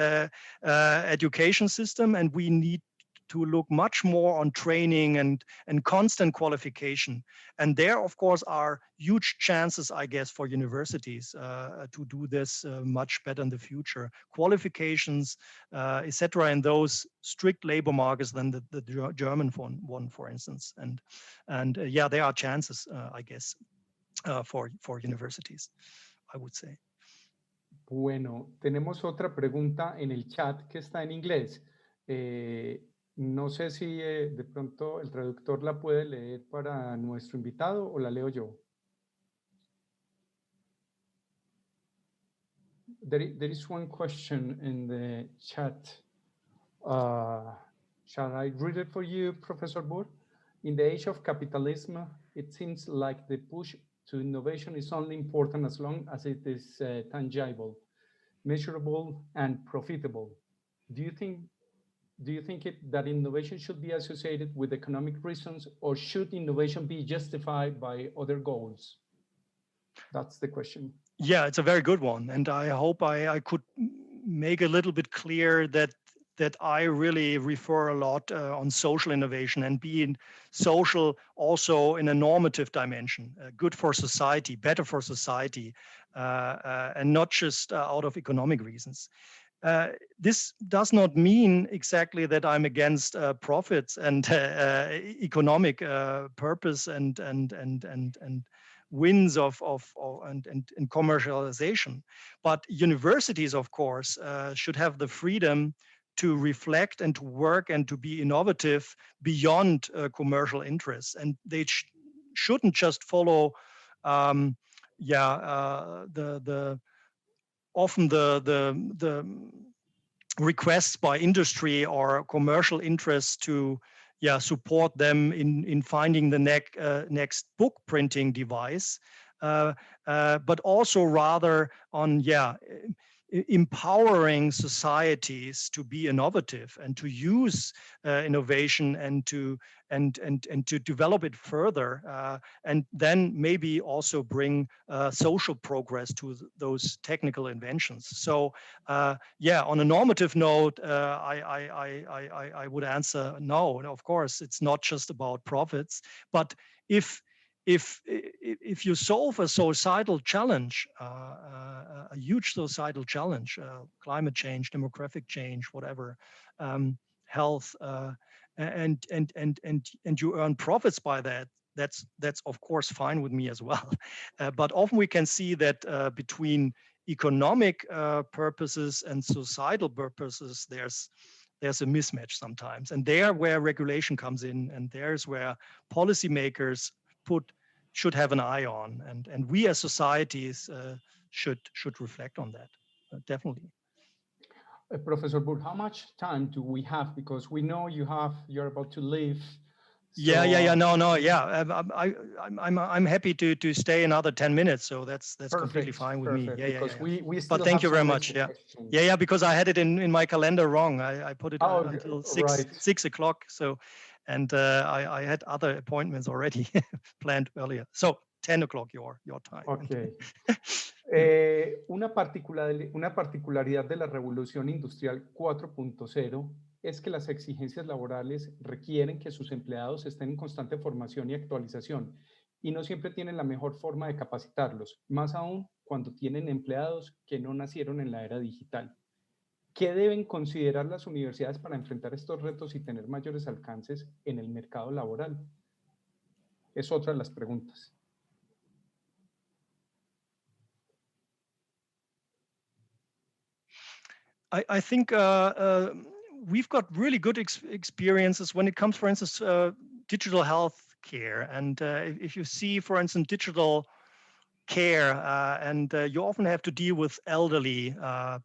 education system, and we need to look much more on training and constant qualification. And there, of course, are huge chances, I guess, for universities to do this much better in the future. Qualifications, etc., in those strict labor markets than the German one, for instance. And yeah, there are chances, I guess, for universities, I would say. Bueno, tenemos otra pregunta en el chat que está en inglés. No sé si de pronto el traductor la puede leer para nuestro invitado o la leo yo. There is one question in the chat. Shall I read it for you, Professor Burr? In the age of capitalism, it seems like the push to innovation is only important as long as it is tangible, measurable, and profitable. Do you think that innovation should be associated with economic reasons, or should innovation be justified by other goals? That's the question. Yeah, it's a very good one. And I hope I could make a little bit clear that I really refer a lot on social innovation, and being social also in a normative dimension, good for society, better for society, and not just out of economic reasons. This does not mean exactly that I'm against profits and economic purpose and wins of commercialization. But universities, of course, should have the freedom to reflect and to work and to be innovative beyond commercial interests. And they shouldn't just follow the requests by industry or commercial interests to support them in finding the next book printing device, but also rather on empowering societies to be innovative and to use innovation and to develop it further, and then maybe also bring social progress to those technical inventions. So on a normative note, I would answer no. Of course, it's not just about profits, but if you solve a societal challenge, a huge societal challenge, climate change, demographic change, whatever, health, and you earn profits by that, that's of course fine with me as well. But often we can see that between economic purposes and societal purposes, there's a mismatch sometimes, and there where regulation comes in, and there's where policymakers should have an eye on, and we as societies should reflect on that, definitely. Professor Burr, how much time do we have? Because we know you're about to leave. So... I'm happy to stay another 10 minutes, so that's perfect, completely fine with me. We still but thank you very much. Yeah, because I had it in my calendar wrong. I put it until 6 o'clock. So, and I had other appointments already planned earlier. So 10 o'clock your time. Okay. Una particularidad de la revolución industrial 4.0 es que las exigencias laborales requieren que sus empleados estén en constante formación y actualización, y no siempre tienen la mejor forma de capacitarlos, más aún cuando tienen empleados que no nacieron en la era digital. ¿Qué deben considerar las universidades para enfrentar estos retos y tener mayores alcances en el mercado laboral? Es otra de las preguntas. I think we've got really good experiences when it comes, for instance, digital health care. And if you see, for instance, digital care, and you often have to deal with elderly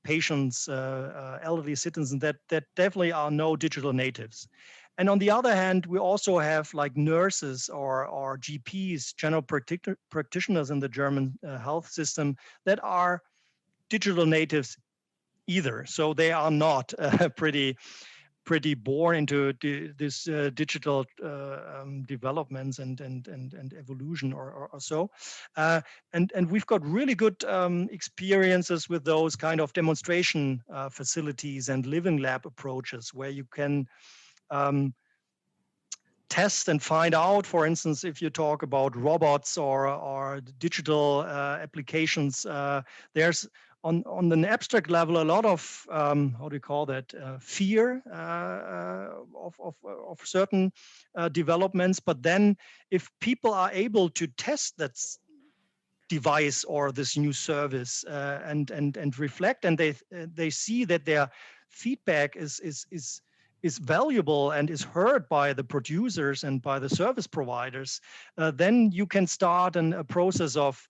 patients, elderly citizens that definitely are no digital natives. And on the other hand, we also have like nurses or GPs, general practitioners in the German health system that are digital natives either. So they are not pretty pretty born into this digital developments and evolution or so. And we've got really good experiences with those kind of demonstration facilities and living lab approaches where you can test and find out, for instance, if you talk about robots or digital applications, there's on an abstract level a lot of how do you call that, fear of certain developments. But then if people are able to test that device or this new service and reflect, and they see that their feedback is valuable and is heard by the producers and by the service providers, then you can start a process of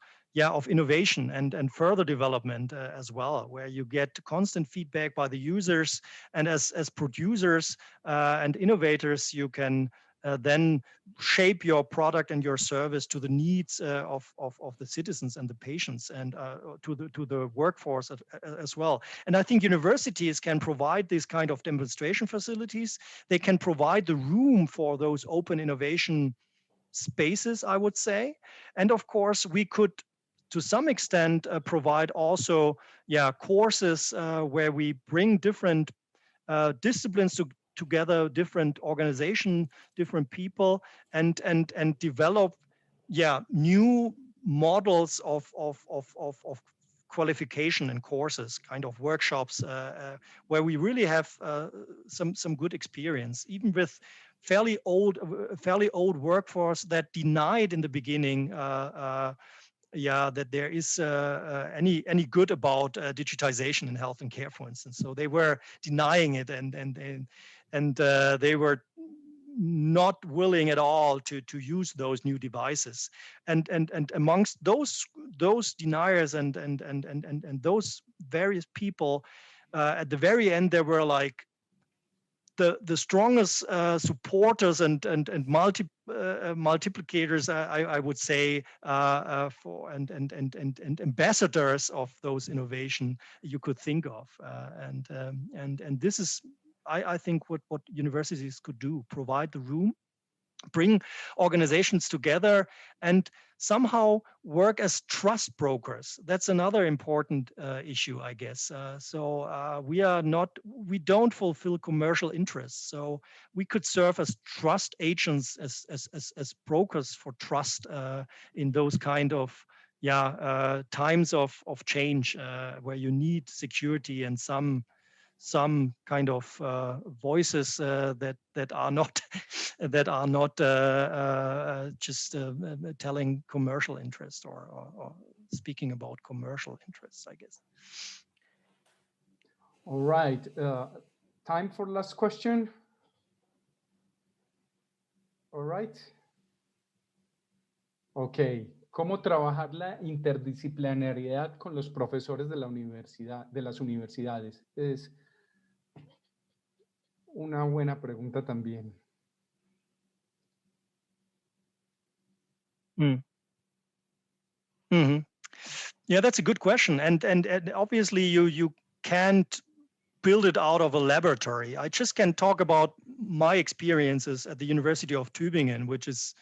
innovation and further development as well, where you get constant feedback by the users, and as producers and innovators, you can then shape your product and your service to the needs of the citizens and the patients, and to the workforce as well. And I think universities can provide these kind of demonstration facilities. They can provide the room for those open innovation spaces, I would say. And of course, we could, to some extent, provide also courses where we bring different disciplines together, different organization, different people, and develop new models of qualification and courses, kind of workshops, where we really have some good experience, even with fairly old workforce that denied in the beginning that there is any good about digitization in health and care, for instance. So they were denying it, and they were not willing at all to use those new devices. And amongst those deniers and those various people, at the very end, there were like the strongest supporters and multiplicators, I would say, for and ambassadors of those innovation you could think of, and this is, I think, what universities could do: provide the room, bring organizations together, and somehow work as trust brokers. That's another important issue, I guess. We don't fulfill commercial interests. So we could serve as trust agents, as brokers for trust in those kind of times of change, where you need security and some kind of voices that are not just telling commercial interest or speaking about commercial interests, I guess. All right, time for last question. All right. Okay. ¿Cómo trabajar la interdisciplinariedad con los profesores de la universidad, de las universidades? Es una buena pregunta también. Mm-hmm. Yeah, that's a good question. And obviously you can't build it out of a laboratory. I just can talk about my experiences at the University of Tübingen, which is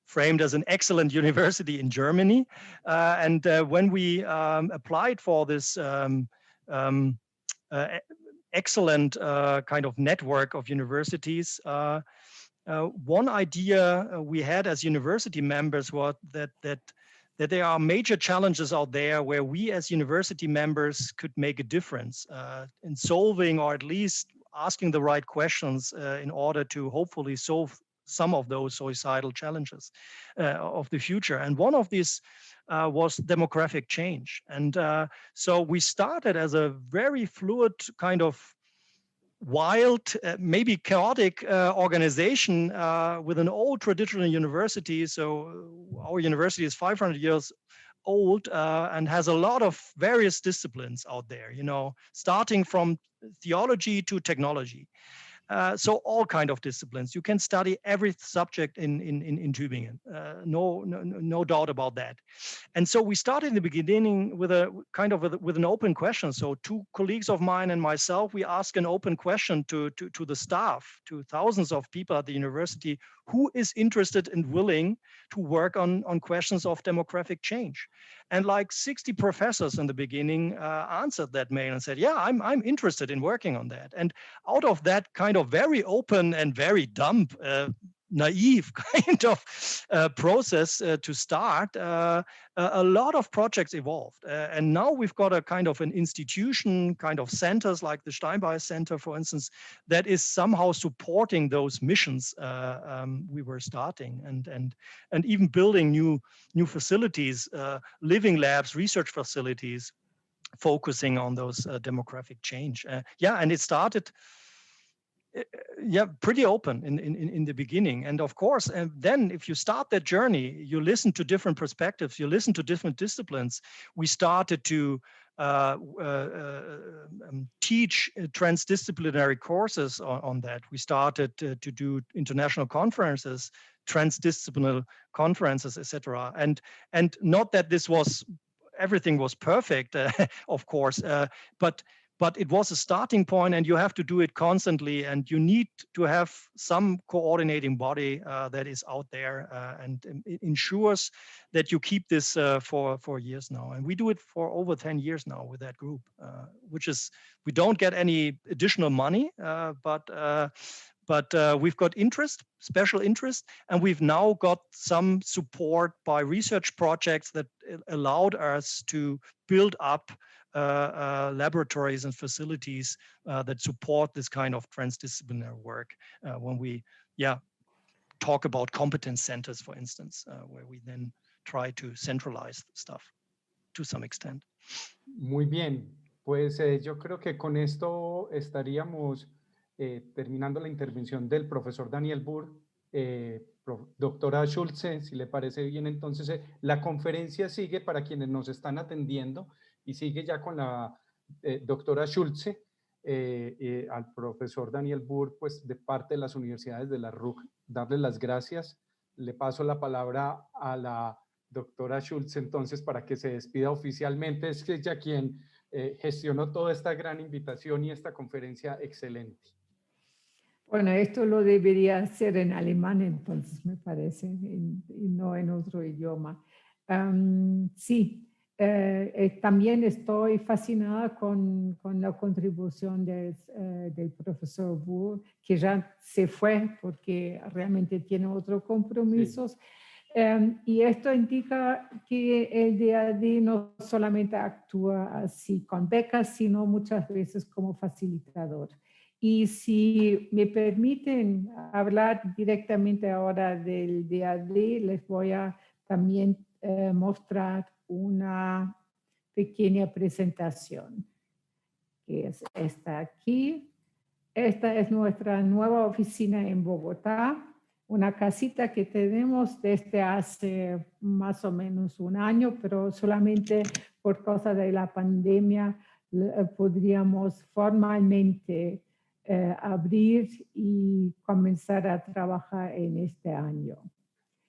framed as an excellent university in Germany. And when we applied for this excellent kind of network of universities, one idea we had as university members was that there are major challenges out there where we as university members could make a difference in solving, or at least asking the right questions in order to hopefully solve some of those societal challenges of the future. And one of these was demographic change. And so we started as a very fluid kind of wild, maybe chaotic organization with an old traditional university. So our university is 500 years old and has a lot of various disciplines out there, starting from theology to technology. So all kind of disciplines. You can study every subject in Tübingen. No doubt about that. And so we started in the beginning with a kind of with an open question. So two colleagues of mine and myself, we asked an open question to the staff, to thousands of people at the university, who is interested and willing to work on questions of demographic change. And like 60 professors in the beginning answered that mail and said, yeah, I'm interested in working on that. And out of that kind of very open and very dumb, naive kind of process to start, a lot of projects evolved. And now we've got a kind of an institution, kind of centers like the Steinbeis Center, for instance, that is somehow supporting those missions we were starting, and even building new facilities, living labs, research facilities, focusing on those demographic change. Yeah, and it started pretty open in the beginning. And of course, and then if you start that journey, you listen to different perspectives, you listen to different disciplines. We started to teach transdisciplinary courses on that. We started to do international conferences, transdisciplinary conferences, etc. And not that this was everything was perfect, of course, but it was a starting point, and you have to do it constantly, and you need to have some coordinating body that is out there and it ensures that you keep this for years now. And we do it for over 10 years now with that group, which is, we don't get any additional money, but we've got interest, special interest, and we've now got some support by research projects that allowed us to build up laboratories and facilities that support this kind of transdisciplinary work. When we talk about competence centers, for instance, where we then try to centralize stuff to some extent. Muy bien, pues yo creo que con esto estaríamos terminando la intervención del profesor Daniel Burr. Doctora Schulze, si le parece bien, entonces la conferencia sigue para quienes nos están atendiendo y sigue ya con la doctora Schulze, al profesor Daniel Burr, pues de parte de las universidades de la RUCC, darle las gracias. Le paso la palabra a la doctora Schulze entonces para que se despida oficialmente. Es que ella quien gestionó toda esta gran invitación y esta conferencia excelente. Bueno, esto lo debería hacer en alemán, entonces me parece, y no en otro idioma. Sí, también estoy fascinada con la contribución del profesor Burr, que ya se fue porque realmente tiene otros compromisos. Sí. Y esto indica que el DAD no solamente actúa así con becas, sino muchas veces como facilitador. Y si me permiten hablar directamente ahora del DAD, les voy a también mostrar una pequeña presentación, que es esta aquí. Esta es nuestra nueva oficina en Bogotá, una casita que tenemos desde hace más o menos un año, pero solamente por causa de la pandemia podríamos formalmente abrir y comenzar a trabajar en este año.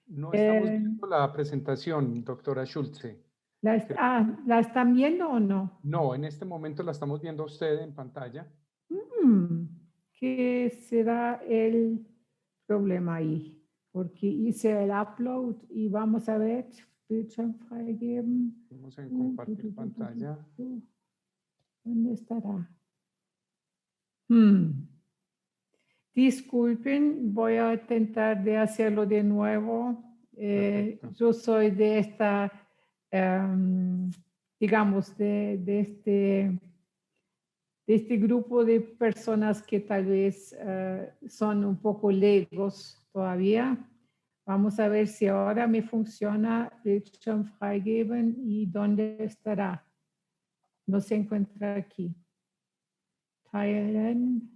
No estamos viendo la presentación, doctora Schulze. ¿La están viendo o no? No, en este momento la estamos viendo a usted en pantalla. ¿Qué será el problema ahí? Porque hice el upload y vamos a ver. Bildschirm freigeben. Vamos a compartir pantalla. ¿Dónde estará? Disculpen, voy a intentar de hacerlo de nuevo. Yo soy de esta, digamos, de este grupo de personas que tal vez son un poco legos todavía. Vamos a ver si ahora me funciona Bildschirm freigeben y dónde estará. No se encuentra aquí. Teilen.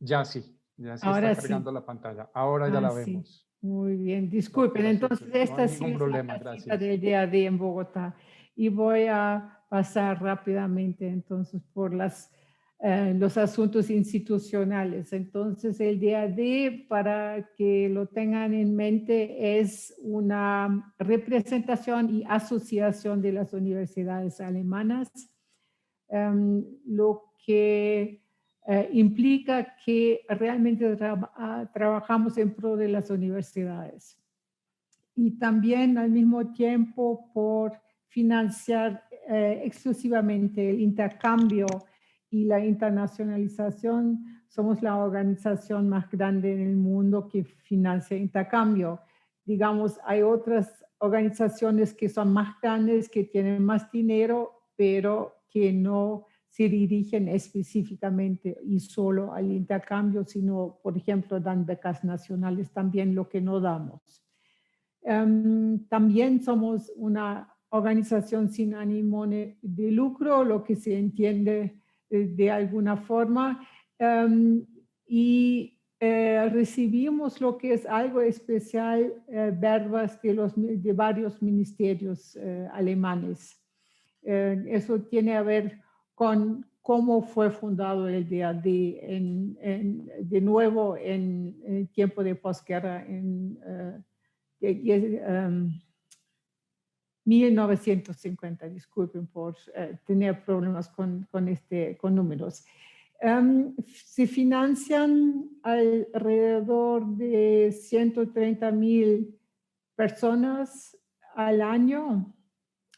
Ya sí Ahora está cargando la pantalla. Ahora ya la vemos. Sí. Muy bien, disculpen. Entonces, esta no sí es la casita del DAD en Bogotá. Y voy a pasar rápidamente entonces por las los asuntos institucionales. Entonces, el DAD, para que lo tengan en mente, es una representación y asociación de las universidades alemanas, lo que implica que realmente trabajamos en pro de las universidades. Y también al mismo tiempo por financiar exclusivamente el intercambio y la internacionalización. Somos la organización más grande en el mundo que financia intercambio. Digamos, hay otras organizaciones que son más grandes, que tienen más dinero, pero que no se dirigen específicamente y solo al intercambio, sino, por ejemplo, dan becas nacionales, también lo que no damos. También somos una organización sin ánimo de lucro, lo que se entiende de alguna forma, y recibimos lo que es algo especial, verbas de varios ministerios alemanes. Eso tiene a ver con cómo fue fundado el DAD de nuevo en el tiempo de posguerra, en 1950, disculpen por tener problemas con números. Se financian alrededor de 130,000 personas al año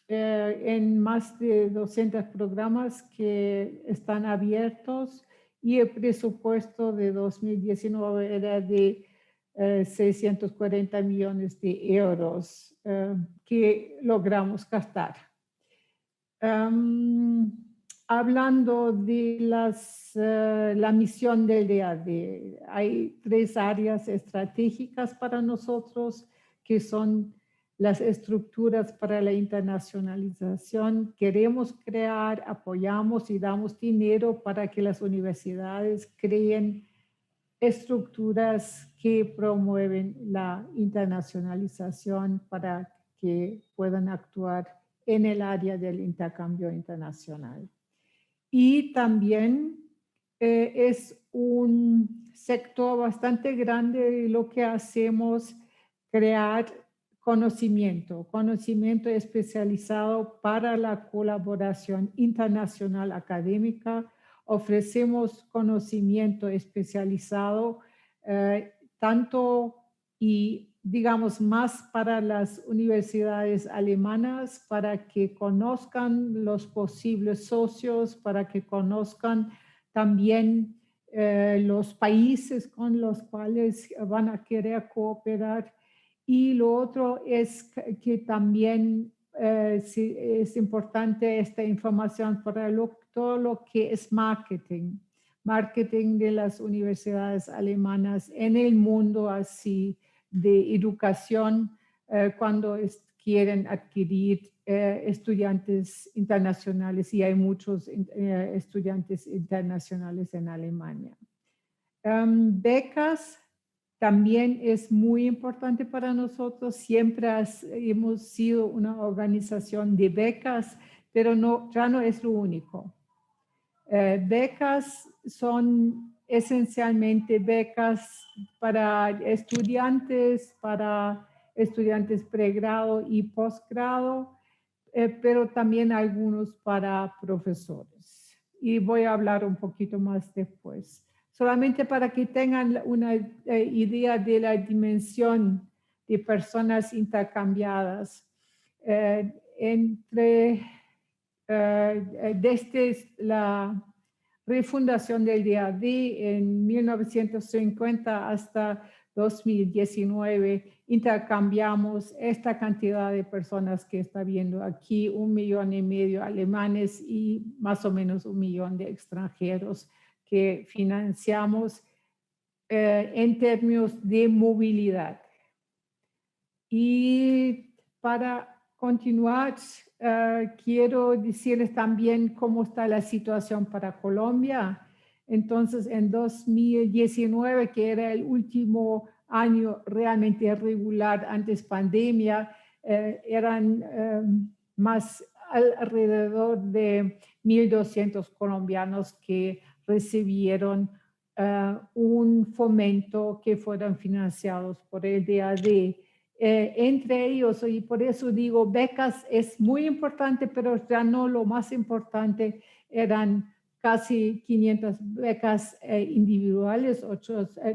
en más de 200 programas que están abiertos, y el presupuesto de 2019 era de 640 millones de euros que logramos gastar. Hablando de la misión del DAD, hay 3 áreas estratégicas para nosotros, que son las estructuras para la internacionalización. Queremos crear, apoyamos y damos dinero para que las universidades creen estructuras que promueven la internacionalización para que puedan actuar en el área del intercambio internacional. Y también es un sector bastante grande de lo que hacemos, crear conocimiento especializado para la colaboración internacional académica. Ofrecemos conocimiento especializado tanto y digamos más para las universidades alemanas, para que conozcan los posibles socios, para que conozcan también los países con los cuales van a querer cooperar. Y lo otro es que también es importante esta información para todo lo que es marketing de las universidades alemanas en el mundo así de educación, cuando quieren adquirir estudiantes internacionales, y hay muchos estudiantes internacionales en Alemania. Becas también es muy importante para nosotros. Siempre hemos sido una organización de becas, pero ya no es lo único. Becas son esencialmente becas para estudiantes pregrado y posgrado, pero también algunos para profesores. Y voy a hablar un poquito más después. Solamente para que tengan una idea de la dimensión de personas intercambiadas. Desde la refundación del DAD en 1950 hasta 2019, intercambiamos esta cantidad de personas que está viendo aquí, 1,5 millones alemanes y más o menos 1 millón de extranjeros que financiamos en términos de movilidad. Y para continuar, quiero decirles también cómo está la situación para Colombia. Entonces, en 2019, que era el último año realmente regular antes pandemia, eran más alrededor de 1,200 colombianos que recibieron un fomento que fueron financiados por el DAD. Entre ellos, y por eso digo, becas es muy importante, pero ya no lo más importante, eran casi 500 becas individuales,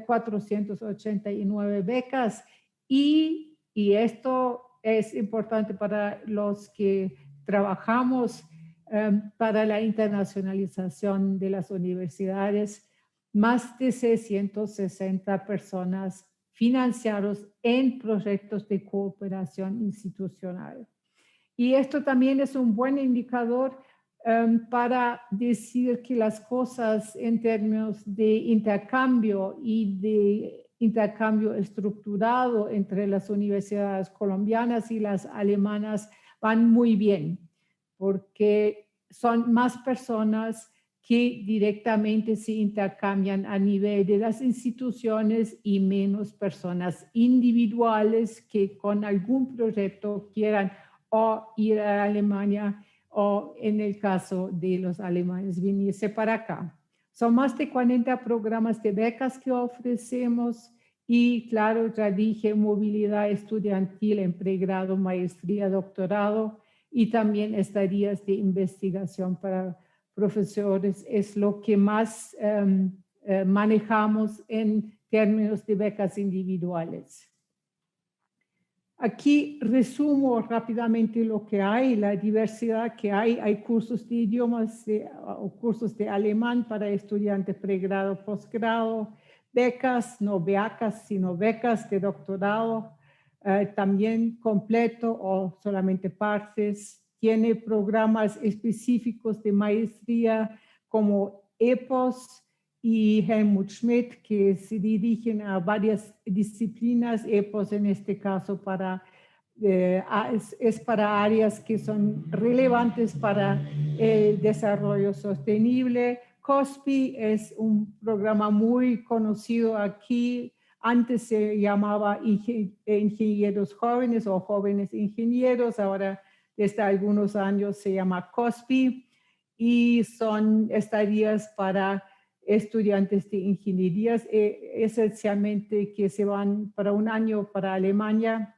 489 becas, y esto es importante para los que trabajamos para la internacionalización de las universidades, más de 660 personas financiados en proyectos de cooperación institucional. Y esto también es un buen indicador para decir que las cosas en términos de intercambio y de intercambio estructurado entre las universidades colombianas y las alemanas van muy bien, porque son más personas que directamente se intercambian a nivel de las instituciones y menos personas individuales que con algún proyecto quieran o ir a Alemania o en el caso de los alemanes venirse para acá. Son más de 40 programas de becas que ofrecemos y claro, ya dije, movilidad estudiantil en pregrado, maestría, doctorado y también estadías de investigación para profesores es lo que más manejamos en términos de becas individuales. Aquí resumo rápidamente lo que hay, la diversidad que hay. Hay cursos de idiomas o cursos de alemán para estudiantes pregrado, posgrado, becas, no becas, sino becas de doctorado, también completo o solamente partes. Tiene programas específicos de maestría como EPOS y Helmut Schmidt, que se dirigen a varias disciplinas. EPOS en este caso es para áreas que son relevantes para el desarrollo sostenible. COSPI es un programa muy conocido aquí. Antes se llamaba ingenieros jóvenes o jóvenes ingenieros, ahora desde algunos años se llama COSPI y son estadías para estudiantes de ingenierías, esencialmente que se van para un año para Alemania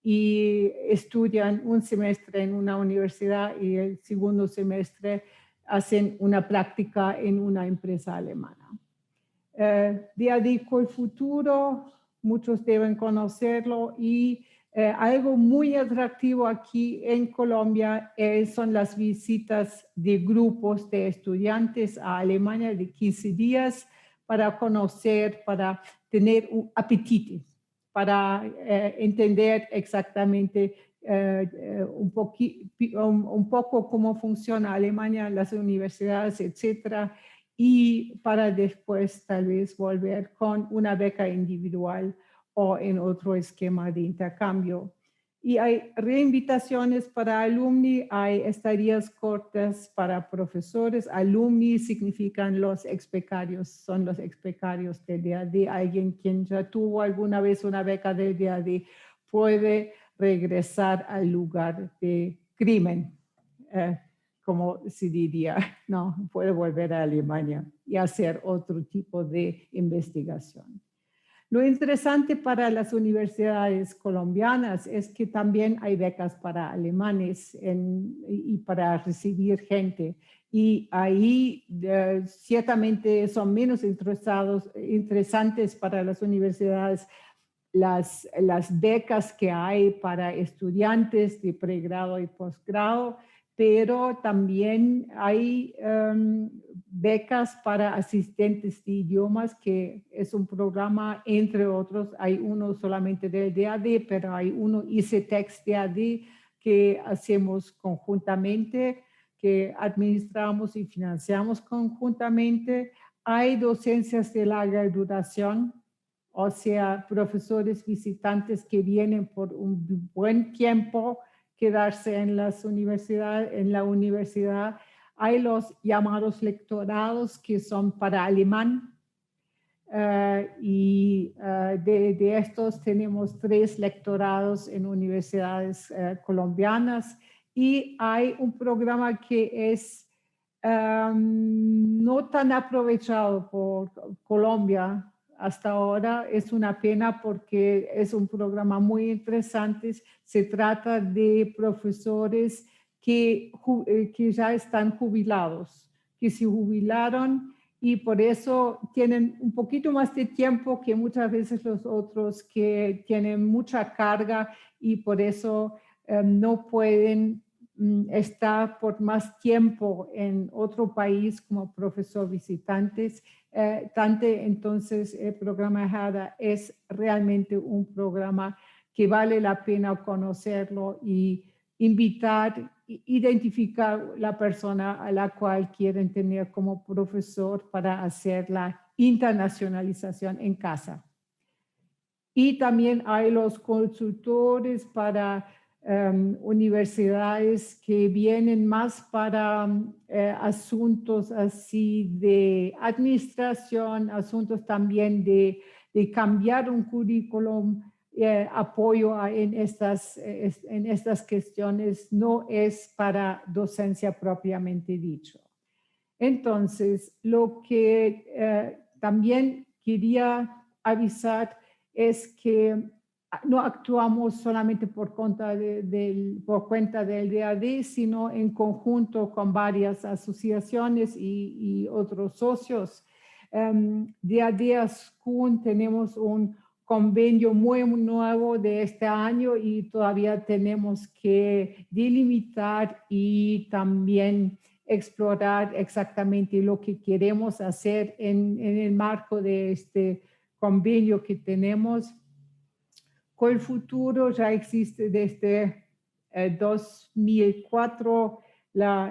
y estudian un semestre en una universidad y el segundo semestre hacen una práctica en una empresa alemana. DAD con el futuro, muchos deben conocerlo y algo muy atractivo aquí en Colombia son las visitas de grupos de estudiantes a Alemania de 15 días para conocer, para tener un apetito, para entender exactamente un poco cómo funciona Alemania, las universidades, etcétera, y para después tal vez volver con una beca individual o en otro esquema de intercambio. Y hay reinvitaciones para alumni, hay estadías cortas para profesores. Alumni significan los ex-becarios, son los ex-becarios del DAD. Alguien quien ya tuvo alguna vez una beca del DAD puede regresar al lugar de crimen, como se diría, no, puede volver a Alemania y hacer otro tipo de investigación. Lo interesante para las universidades colombianas es que también hay becas para alemanes y para recibir gente. Y ahí ciertamente son menos interesantes para las universidades las becas que hay para estudiantes de pregrado y posgrado, pero también hay becas para asistentes de idiomas, que es un programa, entre otros, hay uno solamente del DAD, pero hay uno ICETEX DAD que hacemos conjuntamente, que administramos y financiamos conjuntamente. Hay docencias de larga duración, o sea, profesores visitantes que vienen por un buen tiempo, quedarse en las universidades, en la universidad. Hay los llamados lectorados que son para alemán de estos tenemos 3 lectorados en universidades colombianas y hay un programa que es no tan aprovechado por Colombia hasta ahora. Es una pena porque es un programa muy interesante. Se trata de profesores que ya están jubilados, que se jubilaron y por eso tienen un poquito más de tiempo que muchas veces los otros que tienen mucha carga y por eso no pueden estar por más tiempo en otro país como profesor visitante. Entonces, el programa HADA es realmente un programa que vale la pena conocerlo y invitar, identificar la persona a la cual quieren tener como profesor para hacer la internacionalización en casa. Y también hay los consultores para universidades que vienen más para asuntos así de administración, asuntos también de cambiar un currículum, apoyo en estas cuestiones, no es para docencia propiamente dicho. Entonces, lo que también quería avisar es que no actuamos solamente por cuenta del DAD, sino en conjunto con varias asociaciones y otros socios. DAD School tenemos un convenio muy nuevo de este año y todavía tenemos que delimitar y también explorar exactamente lo que queremos hacer en el marco de este convenio que tenemos. Con el futuro ya existe desde 2004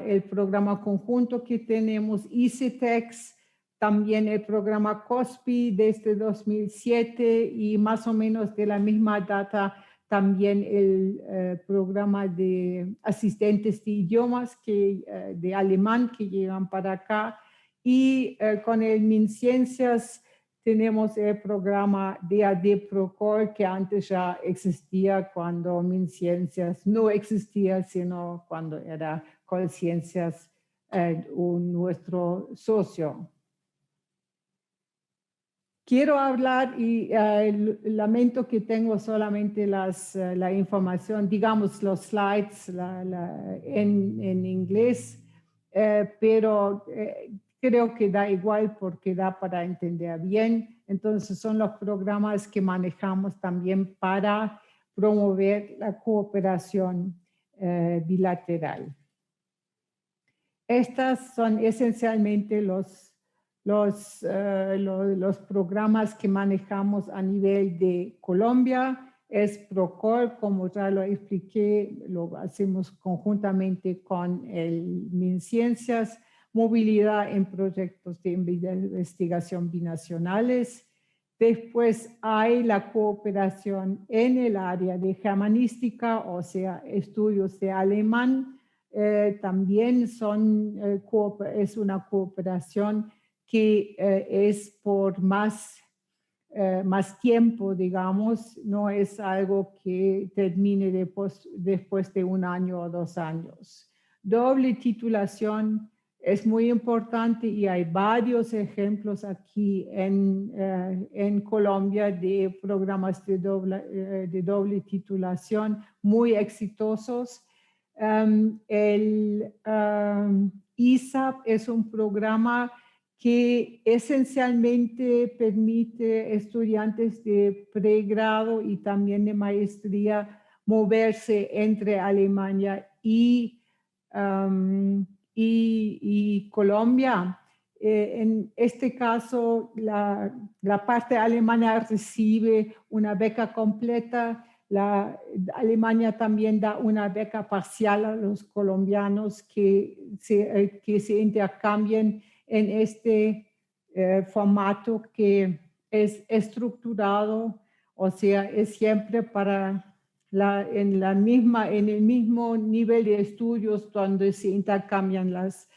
el programa conjunto que tenemos, ICETEX, también el programa COSPI desde 2007 y más o menos de la misma data también el programa de asistentes de idiomas de alemán que llegan para acá y con el MinCiencias tenemos el programa DAD ProCol que antes ya existía cuando MinCiencias no existía, sino cuando era Colciencias nuestro socio. Quiero hablar y lamento que tengo solamente la información, digamos los slides en inglés, pero creo que da igual porque da para entender bien. Entonces son los programas que manejamos también para promover la cooperación bilateral. Estas son esencialmente los programas que manejamos a nivel de Colombia. Es PROCOL, como ya lo expliqué, lo hacemos conjuntamente con el MinCiencias, movilidad en proyectos de investigación binacionales. Después hay la cooperación en el área de germanística, o sea, estudios de alemán. También es una cooperación que es por más tiempo, digamos, no es algo que termine después de 1 año o 2 años. Doble titulación es muy importante y hay varios ejemplos aquí en Colombia de programas de doble titulación muy exitosos. El ISAP es un programa que esencialmente permite estudiantes de pregrado y también de maestría moverse entre Alemania y Colombia. En este caso, la parte alemana recibe una beca completa. Alemania también da una beca parcial a los colombianos que se intercambian en este formato que es estructurado, o sea, es siempre para en el mismo nivel de estudios donde se intercambian las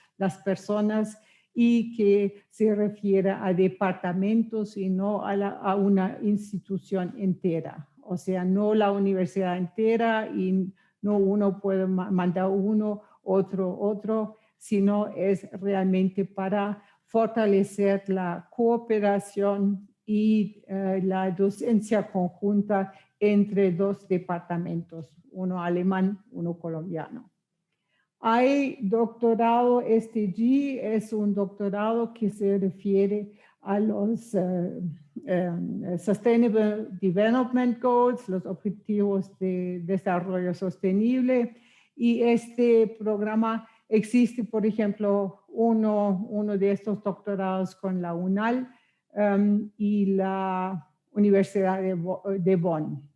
personas y que se refiere a departamentos y no a una institución entera. O sea, no la universidad entera y no uno puede mandar uno, otro, sino es realmente para fortalecer la cooperación y la docencia conjunta entre dos departamentos, uno alemán, uno colombiano. Hay doctorado SDG, es un doctorado que se refiere a los Sustainable Development Goals, los objetivos de desarrollo sostenible, y este programa existe, por ejemplo, uno de estos doctorados con la UNAL y la Universidad de Bonn.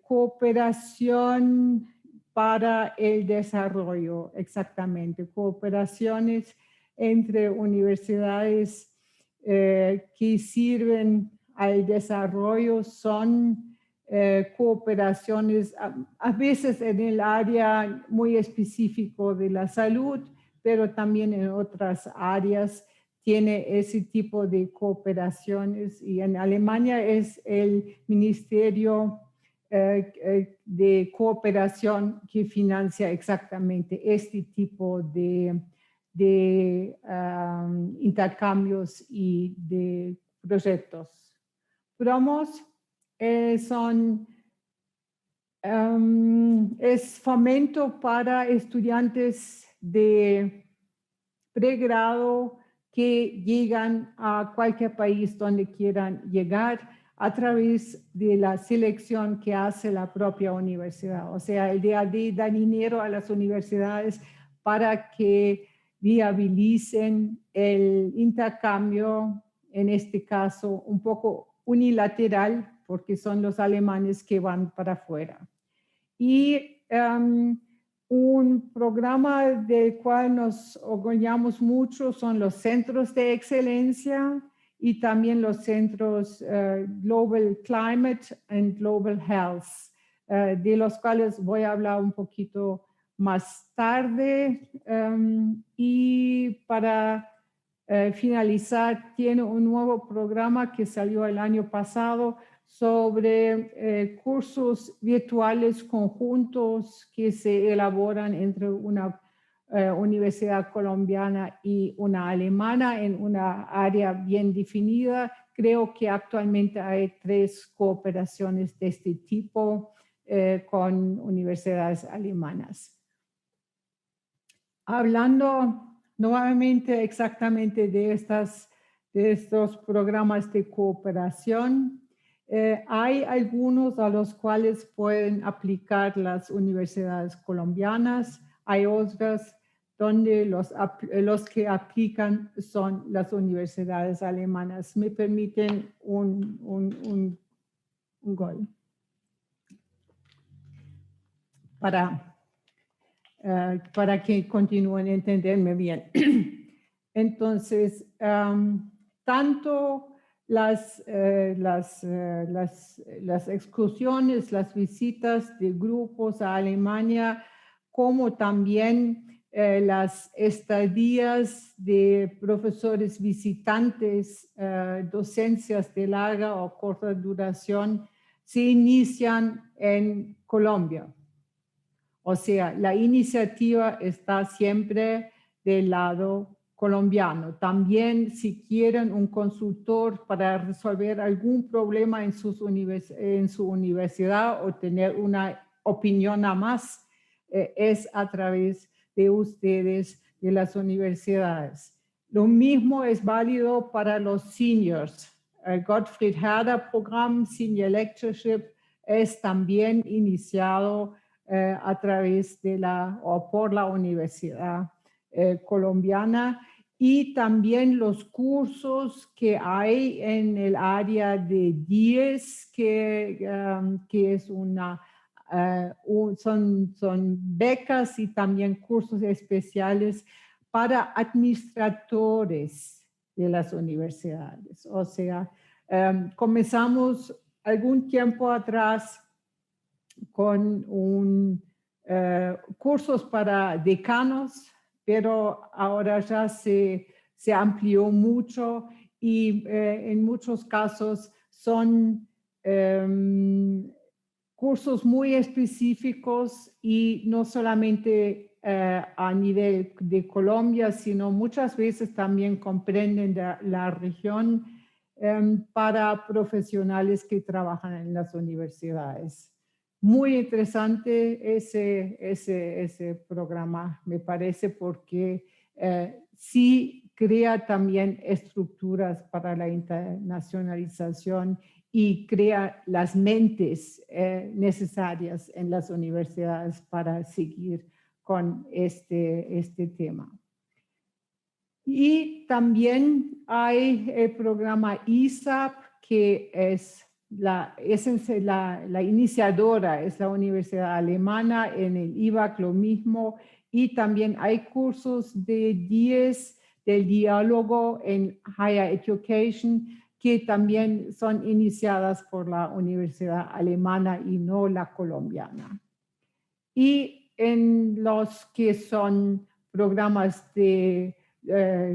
Cooperación para el desarrollo, exactamente. Cooperaciones entre universidades que sirven al desarrollo son cooperaciones a veces en el área muy específico de la salud, pero también en otras áreas tiene ese tipo de cooperaciones, y en Alemania es el Ministerio de Cooperación que financia exactamente este tipo de intercambios y de proyectos. Promos es fomento para estudiantes de pregrado que llegan a cualquier país donde quieran llegar a través de la selección que hace la propia universidad. O sea, el DAD da dinero a las universidades para que viabilicen el intercambio, en este caso un poco unilateral, porque son los alemanes que van para afuera. Y un programa del cual nos orgullosos mucho son los centros de excelencia y también los centros Global Climate and Global Health, de los cuales voy a hablar un poquito más tarde. Y para finalizar, tiene un nuevo programa que salió el año pasado sobre cursos virtuales conjuntos que se elaboran entre una universidad colombiana y una alemana en una área bien definida. Creo que actualmente hay 3 cooperaciones de este tipo con universidades alemanas. Hablando nuevamente exactamente de estos programas de cooperación, hay algunos a los cuales pueden aplicar las universidades colombianas, hay otras donde los que aplican son las universidades alemanas. ¿Me permiten un gol? Para que continúen a entenderme bien. Entonces, tanto las excursiones, las visitas de grupos a Alemania, como también las estadías de profesores visitantes, docencias de larga o corta duración, se inician en Colombia. O sea, la iniciativa está siempre del lado colombiano. También, si quieren un consultor para resolver algún problema en su universidad o tener una opinión a más, es a través de ustedes, de las universidades. Lo mismo es válido para los seniors. El Gottfried Herder Programm Senior Lectureship es también iniciado a través de por la Universidad Colombiana, y también los cursos que hay en el área de 10, que es son becas y también cursos especiales para administradores de las universidades. O sea, comenzamos algún tiempo atrás con cursos para decanos, pero ahora ya se amplió mucho y en muchos casos son cursos muy específicos y no solamente a nivel de Colombia, sino muchas veces también comprenden la región para profesionales que trabajan en las universidades. Muy interesante ese programa, me parece, porque sí crea también estructuras para la internacionalización y crea las mentes necesarias en las universidades para seguir con este tema. Y también hay el programa ISAP, que es la iniciadora, es la Universidad Alemana, en el IVAC lo mismo, y también hay cursos de 10 del diálogo en Higher Education, que también son iniciadas por la Universidad Alemana y no la colombiana. Y en los que son programas de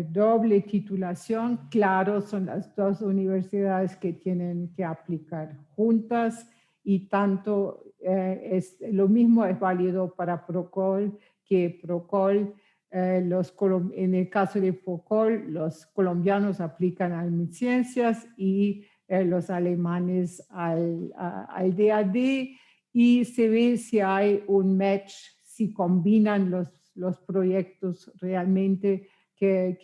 doble titulación, claro, son las dos universidades que tienen que aplicar juntas, y tanto lo mismo es válido para PROCOL, que PROCOL, en el caso de PROCOL, los colombianos aplican a ciencias y los alemanes al DAD, y se ve si hay un match, si combinan los proyectos realmente que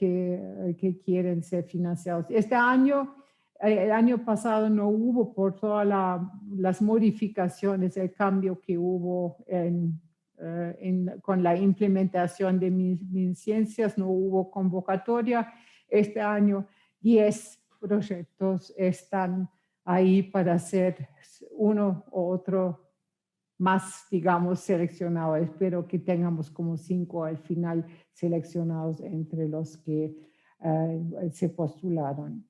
quieren ser financiados. Este año, el año pasado no hubo, por todas las modificaciones, el cambio que hubo con la implementación de MinCiencias, no hubo convocatoria. Este año 10 proyectos están ahí para hacer uno u otro más, digamos, seleccionado. Espero que tengamos como 5 al final seleccionados entre los que se postularon.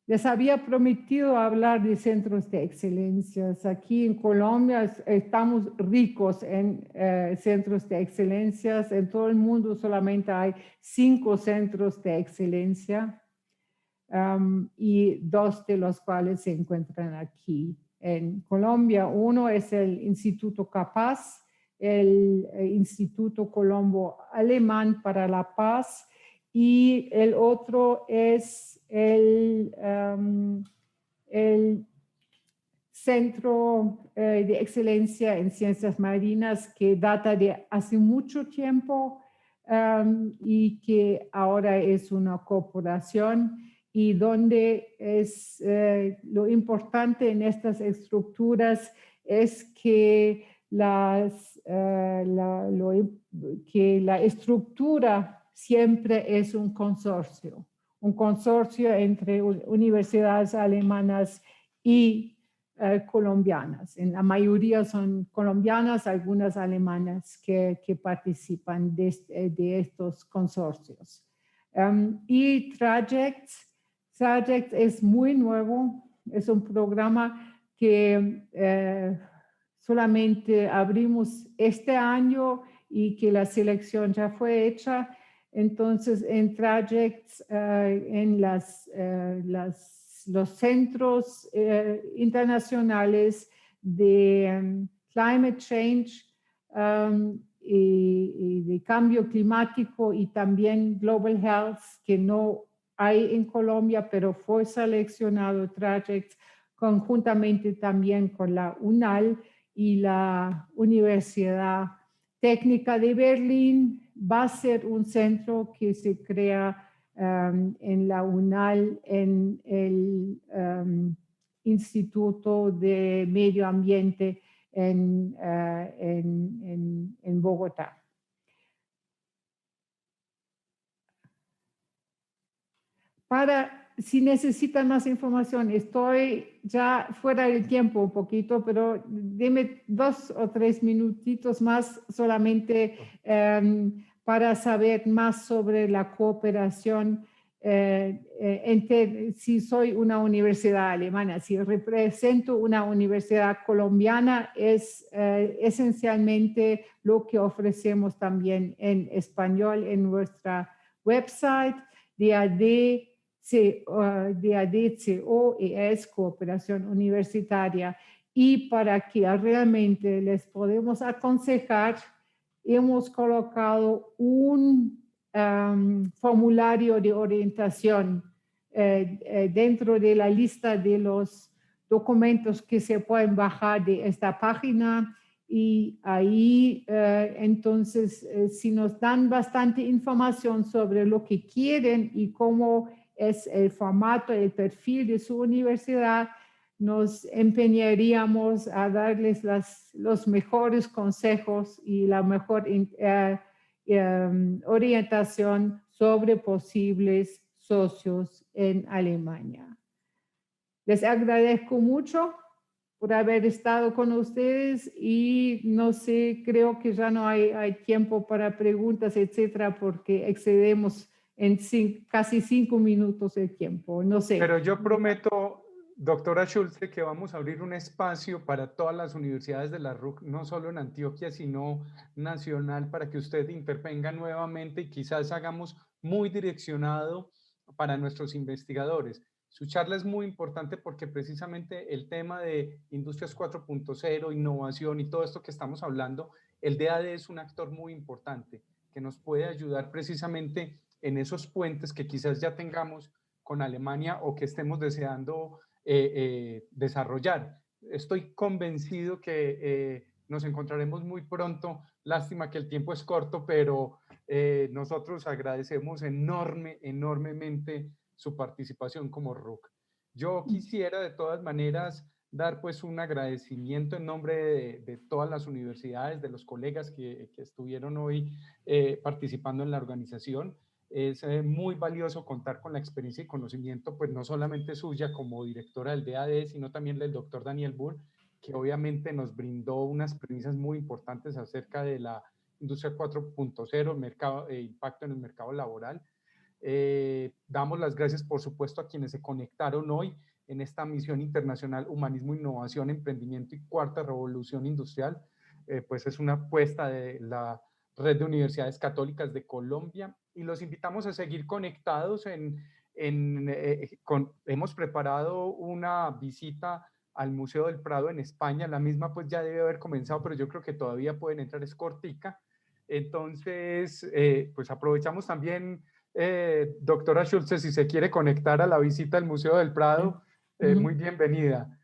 Les había prometido hablar de centros de excelencias. Aquí en Colombia estamos ricos en centros de excelencias. En todo el mundo solamente hay 5 centros de excelencia. Y 2 de los cuales se encuentran aquí en Colombia. Uno es el Instituto Capaz, el Instituto Colombo Alemán para la Paz, y el otro es el Centro de Excelencia en Ciencias Marinas, que data de hace mucho tiempo y que ahora es una corporación, y donde es lo importante en estas estructuras es que la estructura siempre es un consorcio entre universidades alemanas y colombianas. En la mayoría son colombianas, algunas alemanas que participan de estos consorcios. Y Trajects es muy nuevo, es un programa que solamente abrimos este año y que la selección ya fue hecha. Entonces, en Trajects, en los centros internacionales de climate change y de cambio climático, y también Global Health, que no hay en Colombia, pero fue seleccionado Trajects conjuntamente también con la UNAL y la Universidad Técnica de Berlín. Va a ser un centro que se crea en la UNAL, en el Instituto de Medio Ambiente en Bogotá. Si necesitan más información, estoy ya fuera del tiempo un poquito, pero deme 2 o 3 minutitos más solamente para saber más sobre la cooperación. Si soy una universidad alemana, si represento una universidad colombiana, es esencialmente lo que ofrecemos también en español en nuestra website, DADCO, es Cooperación Universitaria, y para que realmente les podamos aconsejar, hemos colocado un formulario de orientación dentro de la lista de los documentos que se pueden bajar de esta página, y ahí entonces si nos dan bastante información sobre lo que quieren y cómo es el formato, el perfil de su universidad, nos empeñaríamos a darles los mejores consejos y la mejor orientación sobre posibles socios en Alemania. Les agradezco mucho por haber estado con ustedes y no sé, creo que ya no hay tiempo para preguntas, etcétera, porque excedemos en casi 5 minutos el tiempo, no sé. Pero yo prometo, doctora Schulze, que vamos a abrir un espacio para todas las universidades de la RUCC, no solo en Antioquia, sino nacional, para que usted intervenga nuevamente y quizás hagamos muy direccionado para nuestros investigadores. Su charla es muy importante porque precisamente el tema de Industrias 4.0, innovación y todo esto que estamos hablando, el DAD es un actor muy importante que nos puede ayudar precisamente en esos puentes que quizás ya tengamos con Alemania o que estemos deseando desarrollar. Estoy convencido que nos encontraremos muy pronto. Lástima que el tiempo es corto, pero nosotros agradecemos enormemente su participación como RUCC. Yo quisiera de todas maneras dar pues un agradecimiento en nombre de todas las universidades, de los colegas que estuvieron hoy participando en la organización. Es muy valioso contar con la experiencia y conocimiento, pues no solamente suya como directora del DAD, sino también del doctor Daniel Burr, que obviamente nos brindó unas premisas muy importantes acerca de la industria 4.0, mercado, impacto en el mercado laboral. Damos las gracias, por supuesto, a quienes se conectaron hoy en esta misión internacional Humanismo, Innovación, Emprendimiento y Cuarta Revolución Industrial. Pues es una apuesta de la Red de Universidades Católicas de Colombia y los invitamos a seguir conectados. Hemos preparado una visita al Museo del Prado en España. La misma pues ya debe haber comenzado, pero yo creo que todavía pueden entrar, es cortica. Entonces, pues aprovechamos también, doctora Schulze, si se quiere conectar a la visita al Museo del Prado, muy bienvenida.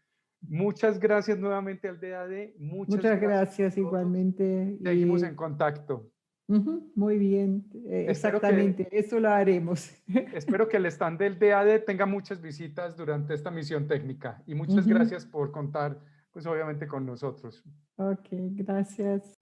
Muchas gracias nuevamente al DAD. Muchas gracias igualmente. Seguimos en contacto. Muy bien, exactamente, eso lo haremos. Espero que el stand del DAD tenga muchas visitas durante esta misión técnica y muchas gracias por contar, pues obviamente, con nosotros. Ok, gracias.